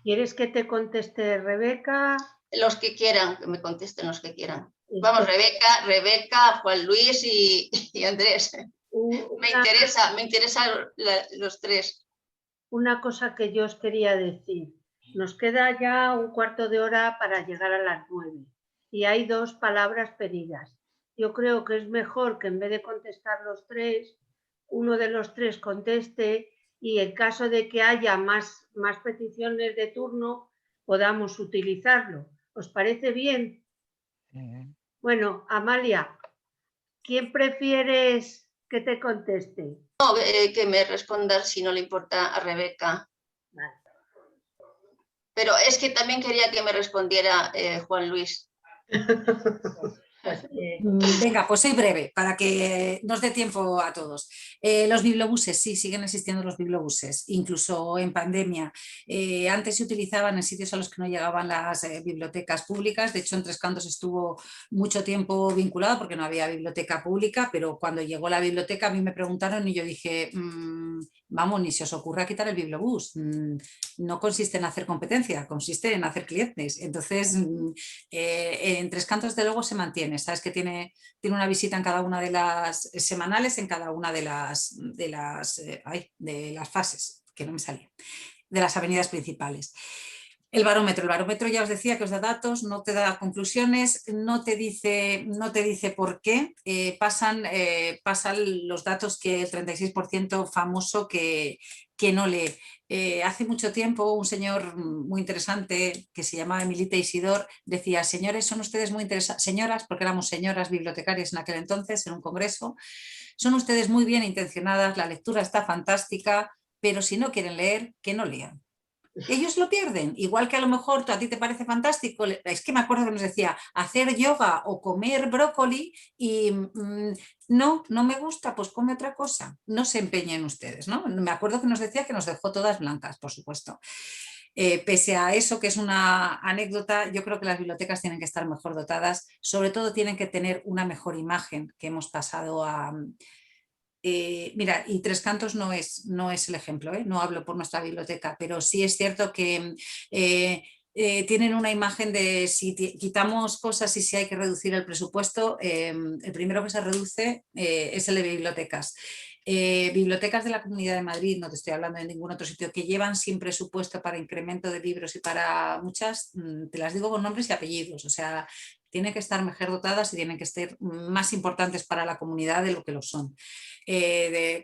S1: ¿Quieres que te conteste Rebeca?
S7: Los que quieran, que me contesten los que quieran. Vamos, Rebeca, Juan Luis y Andrés. Me interesan los tres.
S1: Una cosa que yo os quería decir. Nos queda ya un cuarto de hora para llegar a las 9 y hay 2 palabras pedidas. Yo creo que es mejor que en vez de contestar los 3, uno de los 3 conteste, y en caso de que haya más peticiones de turno podamos utilizarlo. ¿Os parece bien? Bueno, Amalia, ¿quién prefieres que te conteste?
S7: No, que me responda, si no le importa, a Rebeca.
S1: Vale.
S7: Pero es que también quería que me respondiera Juan Luis.
S3: Venga, pues soy breve para que nos dé tiempo a todos. Los bibliobuses, sí, siguen existiendo los bibliobuses, incluso en pandemia. Antes se utilizaban en sitios a los que no llegaban las bibliotecas públicas. De hecho, en Tres Cantos estuvo mucho tiempo vinculado porque no había biblioteca pública, pero cuando llegó la biblioteca a mí me preguntaron y yo dije, vamos, ni se os ocurra quitar el bibliobús. No consiste en hacer competencia, consiste en hacer clientes. Entonces, en Tres Cantos de luego se mantiene. Sabes que tiene una visita en cada una de las semanales, en cada una de las fases, que no me salía, de las avenidas principales. El barómetro ya os decía que os da datos, no te da conclusiones, no te dice por qué. Pasan los datos que el 36% famoso que no lee. Hace mucho tiempo un señor muy interesante que se llamaba Emilita Isidor decía: señores, son ustedes muy interesantes, señoras, porque éramos señoras bibliotecarias en aquel entonces, en un congreso, son ustedes muy bien intencionadas, la lectura está fantástica, pero si no quieren leer, que no lean. Ellos lo pierden, igual que a lo mejor a ti te parece fantástico. Es que me acuerdo que nos decía hacer yoga o comer brócoli y no me gusta, pues come otra cosa. No se empeñen ustedes, ¿no? Me acuerdo que nos decía que nos dejó todas blancas, por supuesto. Pese a eso, que es una anécdota, yo creo que las bibliotecas tienen que estar mejor dotadas, sobre todo tienen que tener una mejor imagen, que hemos pasado a... mira, y Tres Cantos no es el ejemplo, no hablo por nuestra biblioteca, pero sí es cierto que tienen una imagen de si quitamos cosas y si hay que reducir el presupuesto, el primero que se reduce es el de bibliotecas. Bibliotecas de la Comunidad de Madrid, no te estoy hablando de ningún otro sitio, que llevan sin presupuesto para incremento de libros y para muchas, te las digo con nombres y apellidos, o sea, tienen que estar mejor dotadas y tienen que ser más importantes para la comunidad de lo que lo son.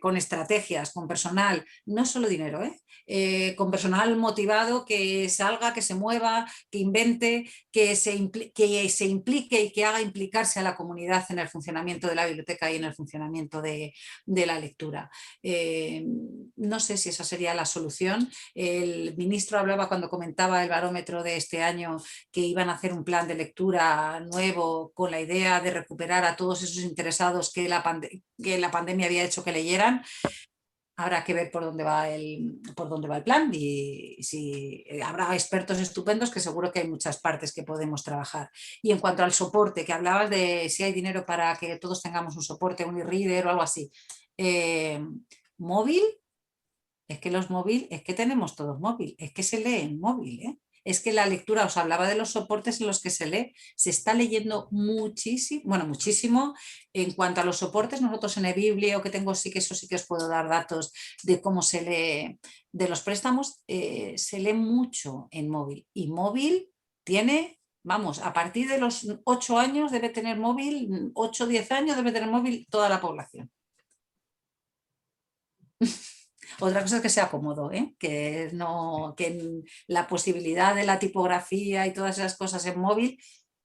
S3: Con estrategias, con personal, no solo dinero, con personal motivado que salga, que se mueva, que invente, que se implique y que haga implicarse a la comunidad en el funcionamiento de la biblioteca y en el funcionamiento de la lectura. No sé si esa sería la solución. El ministro hablaba cuando comentaba el barómetro de este año que iban a hacer un plan de lectura ahora nuevo con la idea de recuperar a todos esos interesados que la pandemia había hecho que leyeran. Habrá que ver por dónde va el plan y si habrá expertos estupendos, que seguro que hay muchas partes que podemos trabajar. Y en cuanto al soporte, que hablabas de si hay dinero para que todos tengamos un soporte, un e-reader o algo así. Móvil, es que los móviles, es que tenemos todos móvil, es que se lee en móvil, ¿eh? Es que la lectura, os hablaba de los soportes en los que se lee, se está leyendo muchísimo, bueno, muchísimo. En cuanto a los soportes, nosotros en eBiblio, que tengo, eso sí que os puedo dar datos de cómo se lee de los préstamos, se lee mucho en móvil. Y móvil tiene, vamos, a partir de los 8 años debe tener móvil, 8 o 10 años debe tener móvil toda la población. Otra cosa es que sea cómodo, ¿eh? Que la posibilidad de la tipografía y todas esas cosas en móvil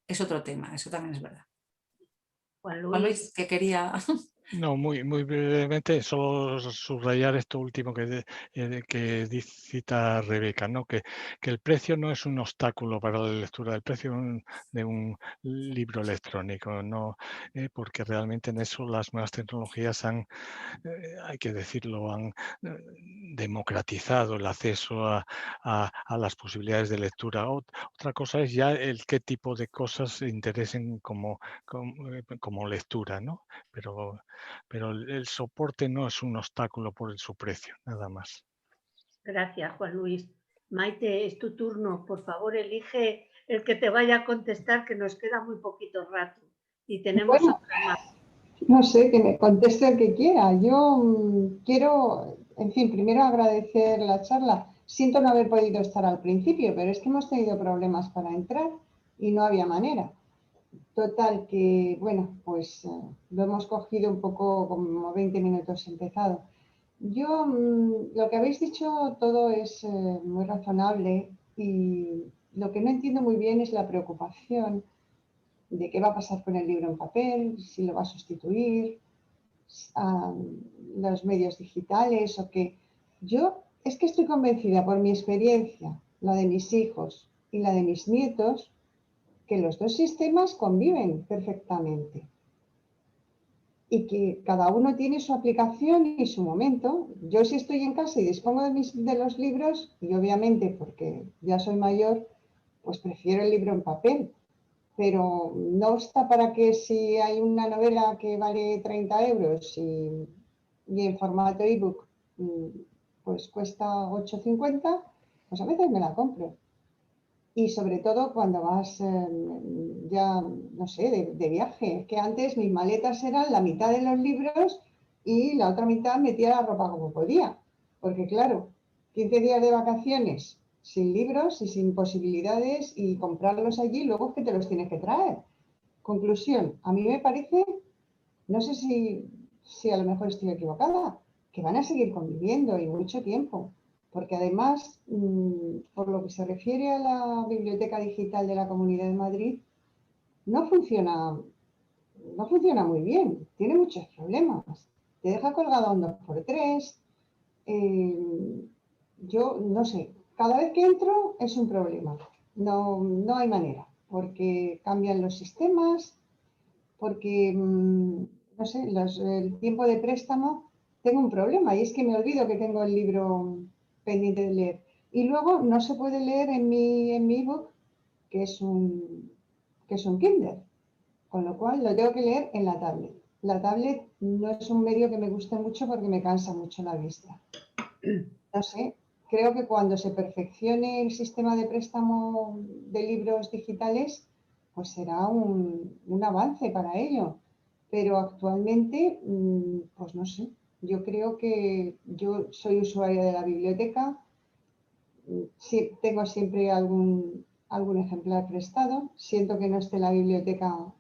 S3: es otro tema, eso también es verdad. Juan Luis, que quería...
S5: No, muy brevemente, solo subrayar esto último que cita Rebeca, ¿no? Que el precio no es un obstáculo para la lectura, el precio de un libro electrónico, ¿no? Porque realmente en eso las nuevas tecnologías han, hay que decirlo, han democratizado el acceso a las posibilidades de lectura. Otra cosa es ya el qué tipo de cosas interesen como lectura, ¿no? Pero el soporte no es un obstáculo por su precio, nada más.
S1: Gracias, Juan Luis. Maite, es tu turno. Por favor, elige el que te vaya a contestar, que nos queda muy poquito rato. Y tenemos otra más.
S8: No sé, que me conteste el que quiera. Yo quiero, en fin, primero agradecer la charla. Siento no haber podido estar al principio, pero es que hemos tenido problemas para entrar y no había manera. Total, que bueno, pues lo hemos cogido un poco como 20 minutos empezado. Yo, lo que habéis dicho todo es muy razonable y lo que no entiendo muy bien es la preocupación de qué va a pasar con el libro en papel, si lo va a sustituir, los medios digitales o qué. Yo es que estoy convencida por mi experiencia, la de mis hijos y la de mis nietos, que los dos sistemas conviven perfectamente y que cada uno tiene su aplicación y su momento. Yo si estoy en casa y dispongo de los libros, y obviamente porque ya soy mayor, pues prefiero el libro en papel, pero no está para que si hay una novela que vale 30 euros y en formato ebook pues cuesta 8,50, pues a veces me la compro. Y sobre todo cuando vas ya, no sé, de viaje. Que antes mis maletas eran la mitad de los libros y la otra mitad metía la ropa como podía. Porque claro, 15 días de vacaciones sin libros y sin posibilidades y comprarlos allí, luego es que te los tienes que traer. Conclusión, a mí me parece, no sé si a lo mejor estoy equivocada, que van a seguir conviviendo y mucho tiempo. Porque además, por lo que se refiere a la biblioteca digital de la Comunidad de Madrid, no funciona muy bien, tiene muchos problemas. Te deja colgado un 2x3. Yo no sé, cada vez que entro es un problema. No hay manera, porque cambian los sistemas, porque, no sé, el tiempo de préstamo, tengo un problema y es que me olvido que tengo el libro pendiente de leer. Y luego no se puede leer en mi ebook, que es un Kindle, con lo cual lo tengo que leer en la tablet. La tablet no es un medio que me guste mucho porque me cansa mucho la vista. No sé, creo que cuando se perfeccione el sistema de préstamo de libros digitales, pues será un avance para ello. Pero actualmente, pues no sé, yo creo que yo soy usuaria de la biblioteca, sí, tengo siempre algún ejemplar prestado, siento que no esté la biblioteca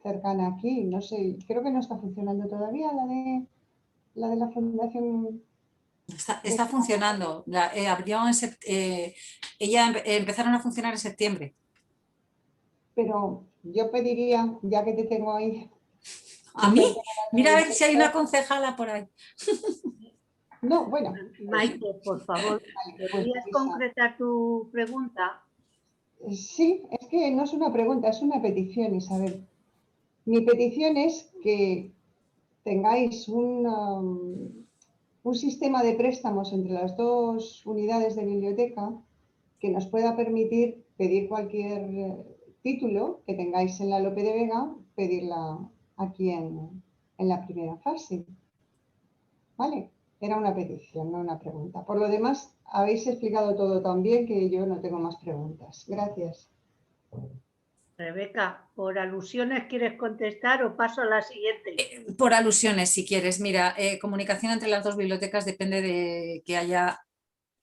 S8: cercana aquí, no sé, creo que no está funcionando todavía la de la Fundación.
S3: Está funcionando. Empezaron a funcionar en septiembre.
S8: Pero yo pediría, ya que te tengo ahí...
S3: ¿A mí? Mira a ver si hay una concejala por ahí.
S8: No, bueno.
S1: Maite, por favor, ¿podrías concretar tu pregunta?
S8: Sí, es que no es una pregunta, es una petición, Isabel. Mi petición es que tengáis un sistema de préstamos entre las dos unidades de biblioteca que nos pueda permitir pedir cualquier título que tengáis en la Lope de Vega, pedirla aquí en la primera fase. ¿Vale? Era una petición, no una pregunta. Por lo demás, habéis explicado todo tan bien que yo no tengo más preguntas. Gracias.
S1: Rebeca, ¿por alusiones quieres contestar o paso a la siguiente?
S3: Por alusiones, si quieres. Mira, comunicación entre las dos bibliotecas depende de que haya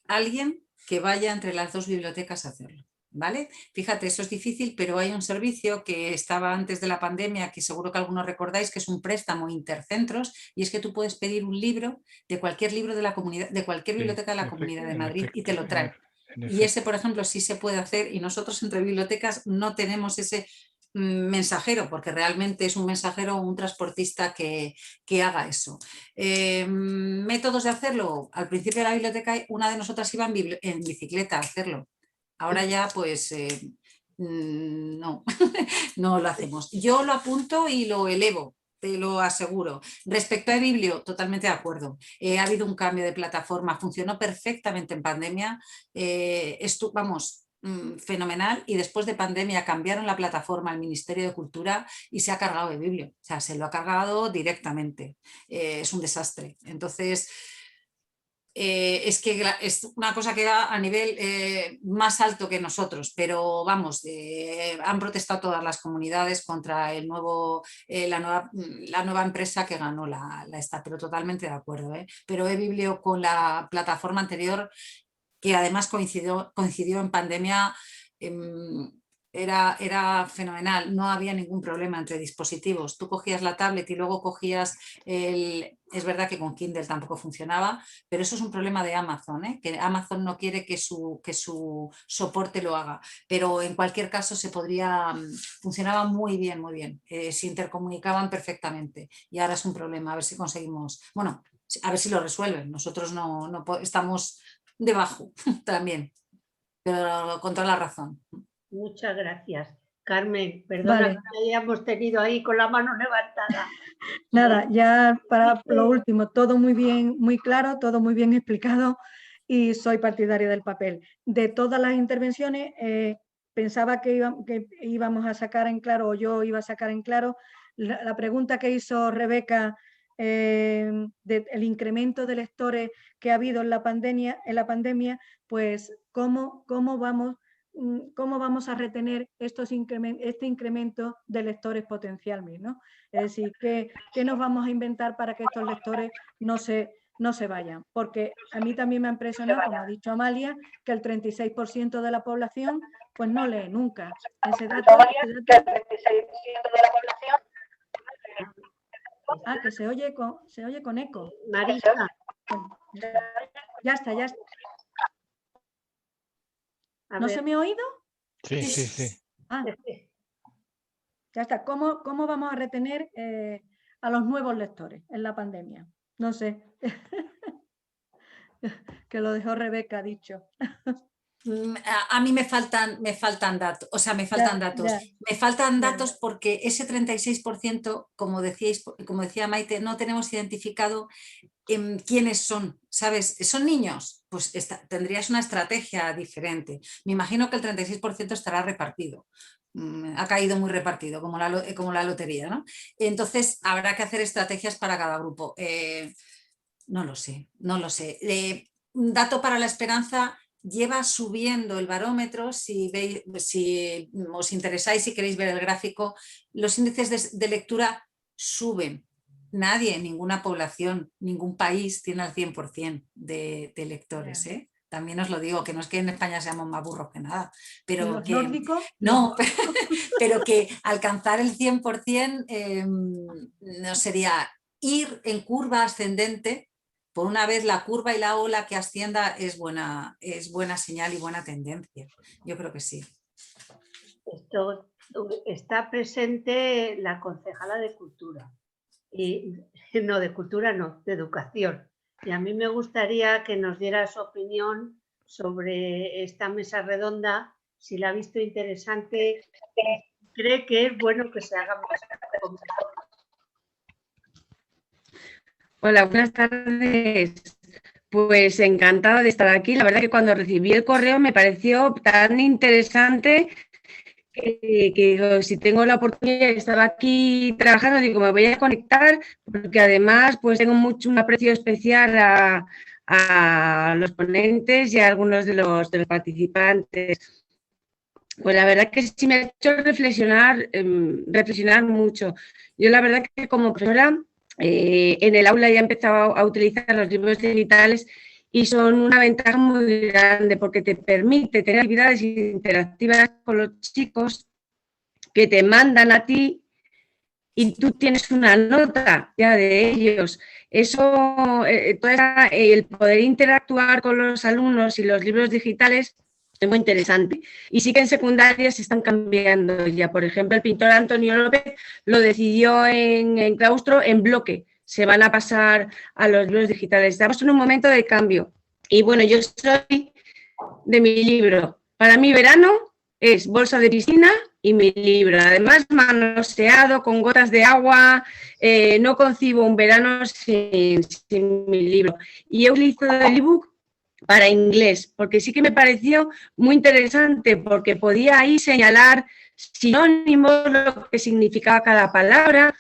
S3: alguien que vaya entre las dos bibliotecas a hacerlo. ¿Vale? Fíjate, eso es difícil, pero hay un servicio que estaba antes de la pandemia, que seguro que algunos recordáis, que es un préstamo intercentros, y es que tú puedes pedir un libro de cualquier libro de la comunidad, de cualquier biblioteca de la Comunidad de Madrid, y te lo trae. Y ese, por ejemplo, sí se puede hacer, y nosotros entre bibliotecas no tenemos ese mensajero, porque realmente es un mensajero o un transportista que haga eso. Métodos de hacerlo. Al principio de la biblioteca una de nosotras iba en bicicleta a hacerlo. Ahora ya pues no, no lo hacemos. Yo lo apunto y lo elevo, te lo aseguro. Respecto a eBiblio, totalmente de acuerdo. Ha habido un cambio de plataforma, funcionó perfectamente en pandemia. Vamos, fenomenal, y después de pandemia cambiaron la plataforma al Ministerio de Cultura y se ha cargado eBiblio. O sea, se lo ha cargado directamente. Es un desastre. Entonces... es que es una cosa que va a nivel más alto que nosotros, pero vamos, han protestado todas las comunidades contra el nuevo, la nueva empresa que ganó la esta, pero totalmente de acuerdo. Pero eBiblio con la plataforma anterior, que además coincidió en pandemia, era fenomenal, no había ningún problema entre dispositivos. Tú cogías la tablet y luego cogías es verdad que con Kindle tampoco funcionaba, pero eso es un problema de Amazon, que Amazon no quiere que su soporte lo haga, pero en cualquier caso funcionaba muy bien, se intercomunicaban perfectamente, y ahora es un problema, a ver si conseguimos, bueno, a ver si lo resuelven. Nosotros no estamos debajo también, pero con toda la razón.
S1: Muchas gracias. Carmen, perdona que te hayamos tenido ahí con la mano levantada.
S9: Nada, ya para lo último, todo muy bien, muy claro, todo muy bien explicado, y soy partidaria del papel. De todas las intervenciones, pensaba que íbamos a sacar en claro, o yo iba a sacar en claro, la pregunta que hizo Rebeca del incremento de lectores que ha habido en la pandemia, pues cómo vamos a retener este incremento de lectores potencialmente, ¿no? Es decir, ¿qué nos vamos a inventar para que estos lectores no se vayan? Porque a mí también me ha impresionado, como ha dicho Amalia, que el 36% de la población pues no lee nunca. Ese dato que el 36% de la población... Ah, que se oye con eco.
S1: Marisa.
S9: Ya está. ¿No se me ha oído?
S5: Sí.
S9: Ah, ya está. ¿Cómo vamos a retener a los nuevos lectores en la pandemia? No sé. Que lo dejó Rebeca dicho.
S3: A mí me faltan datos, me faltan datos porque ese 36%, como decía Maite, no tenemos identificado quiénes son, ¿sabes? ¿Son niños? Pues tendrías una estrategia diferente. Me imagino que el 36% estará repartido. Ha caído muy repartido, como la lotería, ¿no? Entonces habrá que hacer estrategias para cada grupo. No lo sé. Un dato para la esperanza: lleva subiendo el barómetro. Si os interesáis, si queréis ver el gráfico, los índices de lectura suben. Nadie, ninguna población, ningún país tiene el 100% de lectores, También os lo digo, que no es que en España seamos más burros que nada, pero que
S9: nórdicos?
S3: No, pero que alcanzar el 100% no sería ir en curva ascendente. Por una vez la curva y la ola que ascienda es buena señal y buena tendencia. Yo creo que sí.
S1: Está presente la concejala de Cultura. De Educación. Y a mí me gustaría que nos diera su opinión sobre esta mesa redonda si la ha visto interesante, cree que es bueno que se haga más.
S10: Hola, buenas tardes. Pues encantada de estar aquí. La verdad que cuando recibí el correo me pareció tan interesante que digo, si tengo la oportunidad, estaba aquí trabajando, digo, me voy a conectar porque además pues tengo un aprecio especial a los ponentes y a algunos de los participantes. Pues la verdad que sí me ha hecho reflexionar mucho. Yo la verdad que como profesora en el aula ya he empezado a utilizar los libros digitales y son una ventaja muy grande porque te permite tener actividades interactivas con los chicos que te mandan a ti y tú tienes una nota ya de ellos. Eso, el poder interactuar con los alumnos y los libros digitales es muy interesante. Y sí que en secundaria se están cambiando ya. Por ejemplo, el pintor Antonio López lo decidió en claustro en bloque. Se van a pasar a los libros digitales. Estamos en un momento de cambio. Y bueno, yo soy de mi libro. Para mí verano es bolsa de piscina y mi libro. Además, manoseado con gotas de agua. No concibo un verano sin mi libro. Y he utilizado el ebook para inglés, porque sí que me pareció muy interesante, porque podía ahí señalar sinónimos, lo que significaba cada palabra,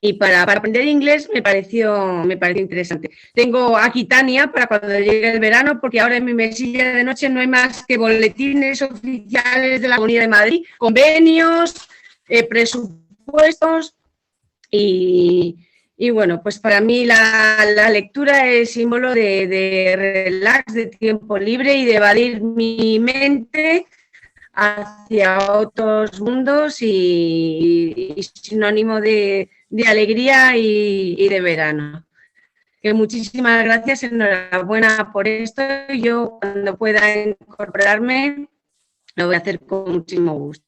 S10: y para aprender inglés me pareció interesante. Tengo aquí Tania para cuando llegue el verano, porque ahora en mi mesilla de noche no hay más que boletines oficiales de la Comunidad de Madrid, convenios, presupuestos y bueno, pues para mí la lectura es símbolo de relax, de tiempo libre y de evadir mi mente hacia otros mundos y sinónimo de alegría y de verano. Que muchísimas gracias, enhorabuena por esto. Yo cuando pueda incorporarme lo voy a hacer con muchísimo gusto.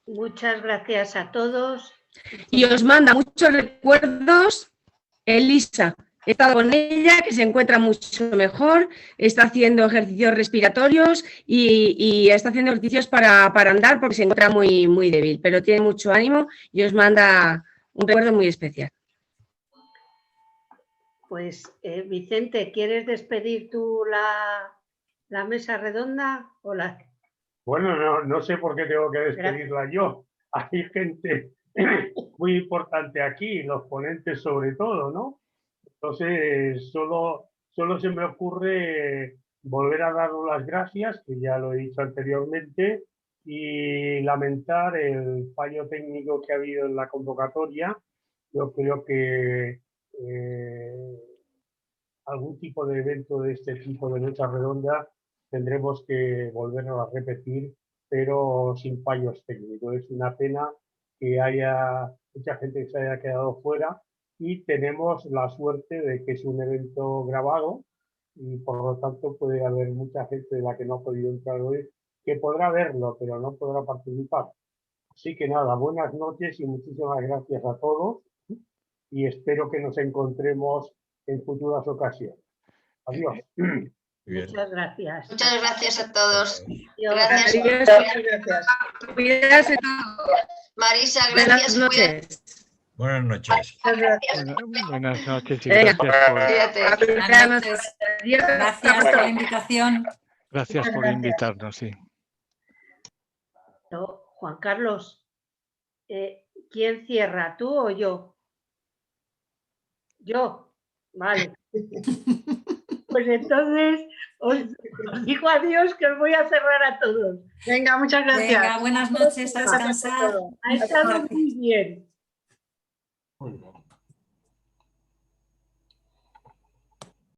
S1: Muchas gracias a todos.
S10: Y os manda muchos recuerdos Elisa. He estado con ella, que se encuentra mucho mejor, está haciendo ejercicios respiratorios y está haciendo ejercicios para andar porque se encuentra muy débil, pero tiene mucho ánimo y os manda un recuerdo muy especial.
S1: Pues Vicente, ¿quieres despedir tú la mesa redonda? ¿O la...
S6: Bueno, no sé por qué tengo que despedirla yo. Hay gente muy importante aquí, los ponentes sobre todo, ¿no? Entonces, solo se me ocurre volver a daros las gracias, que ya lo he dicho anteriormente, y lamentar el fallo técnico que ha habido en la convocatoria. Yo creo que algún tipo de evento de este tipo de mesa redonda tendremos que volverlo a repetir, pero sin fallos técnicos. Es una pena que haya mucha gente que se haya quedado fuera y tenemos la suerte de que es un evento grabado y por lo tanto puede haber mucha gente de la que no ha podido entrar hoy que podrá verlo, pero no podrá participar. Así que nada, buenas noches y muchísimas gracias a todos y espero que nos encontremos en futuras ocasiones. Adiós.
S1: Muchas gracias.
S7: Muchas gracias a todos.
S10: Gracias. Cuídate.
S7: Marisa, gracias.
S4: Buenas noches.
S5: Buenas noches y gracias
S3: por la invitación.
S5: Gracias por invitarnos, sí.
S1: No, Juan Carlos, ¿quién cierra, tú o yo? Yo, vale. Pues entonces os digo adiós, que os voy a cerrar a todos.
S2: Venga, muchas gracias.
S3: Venga, buenas noches, a descansar.
S1: Ha estado muy bien.
S6: Muy bien.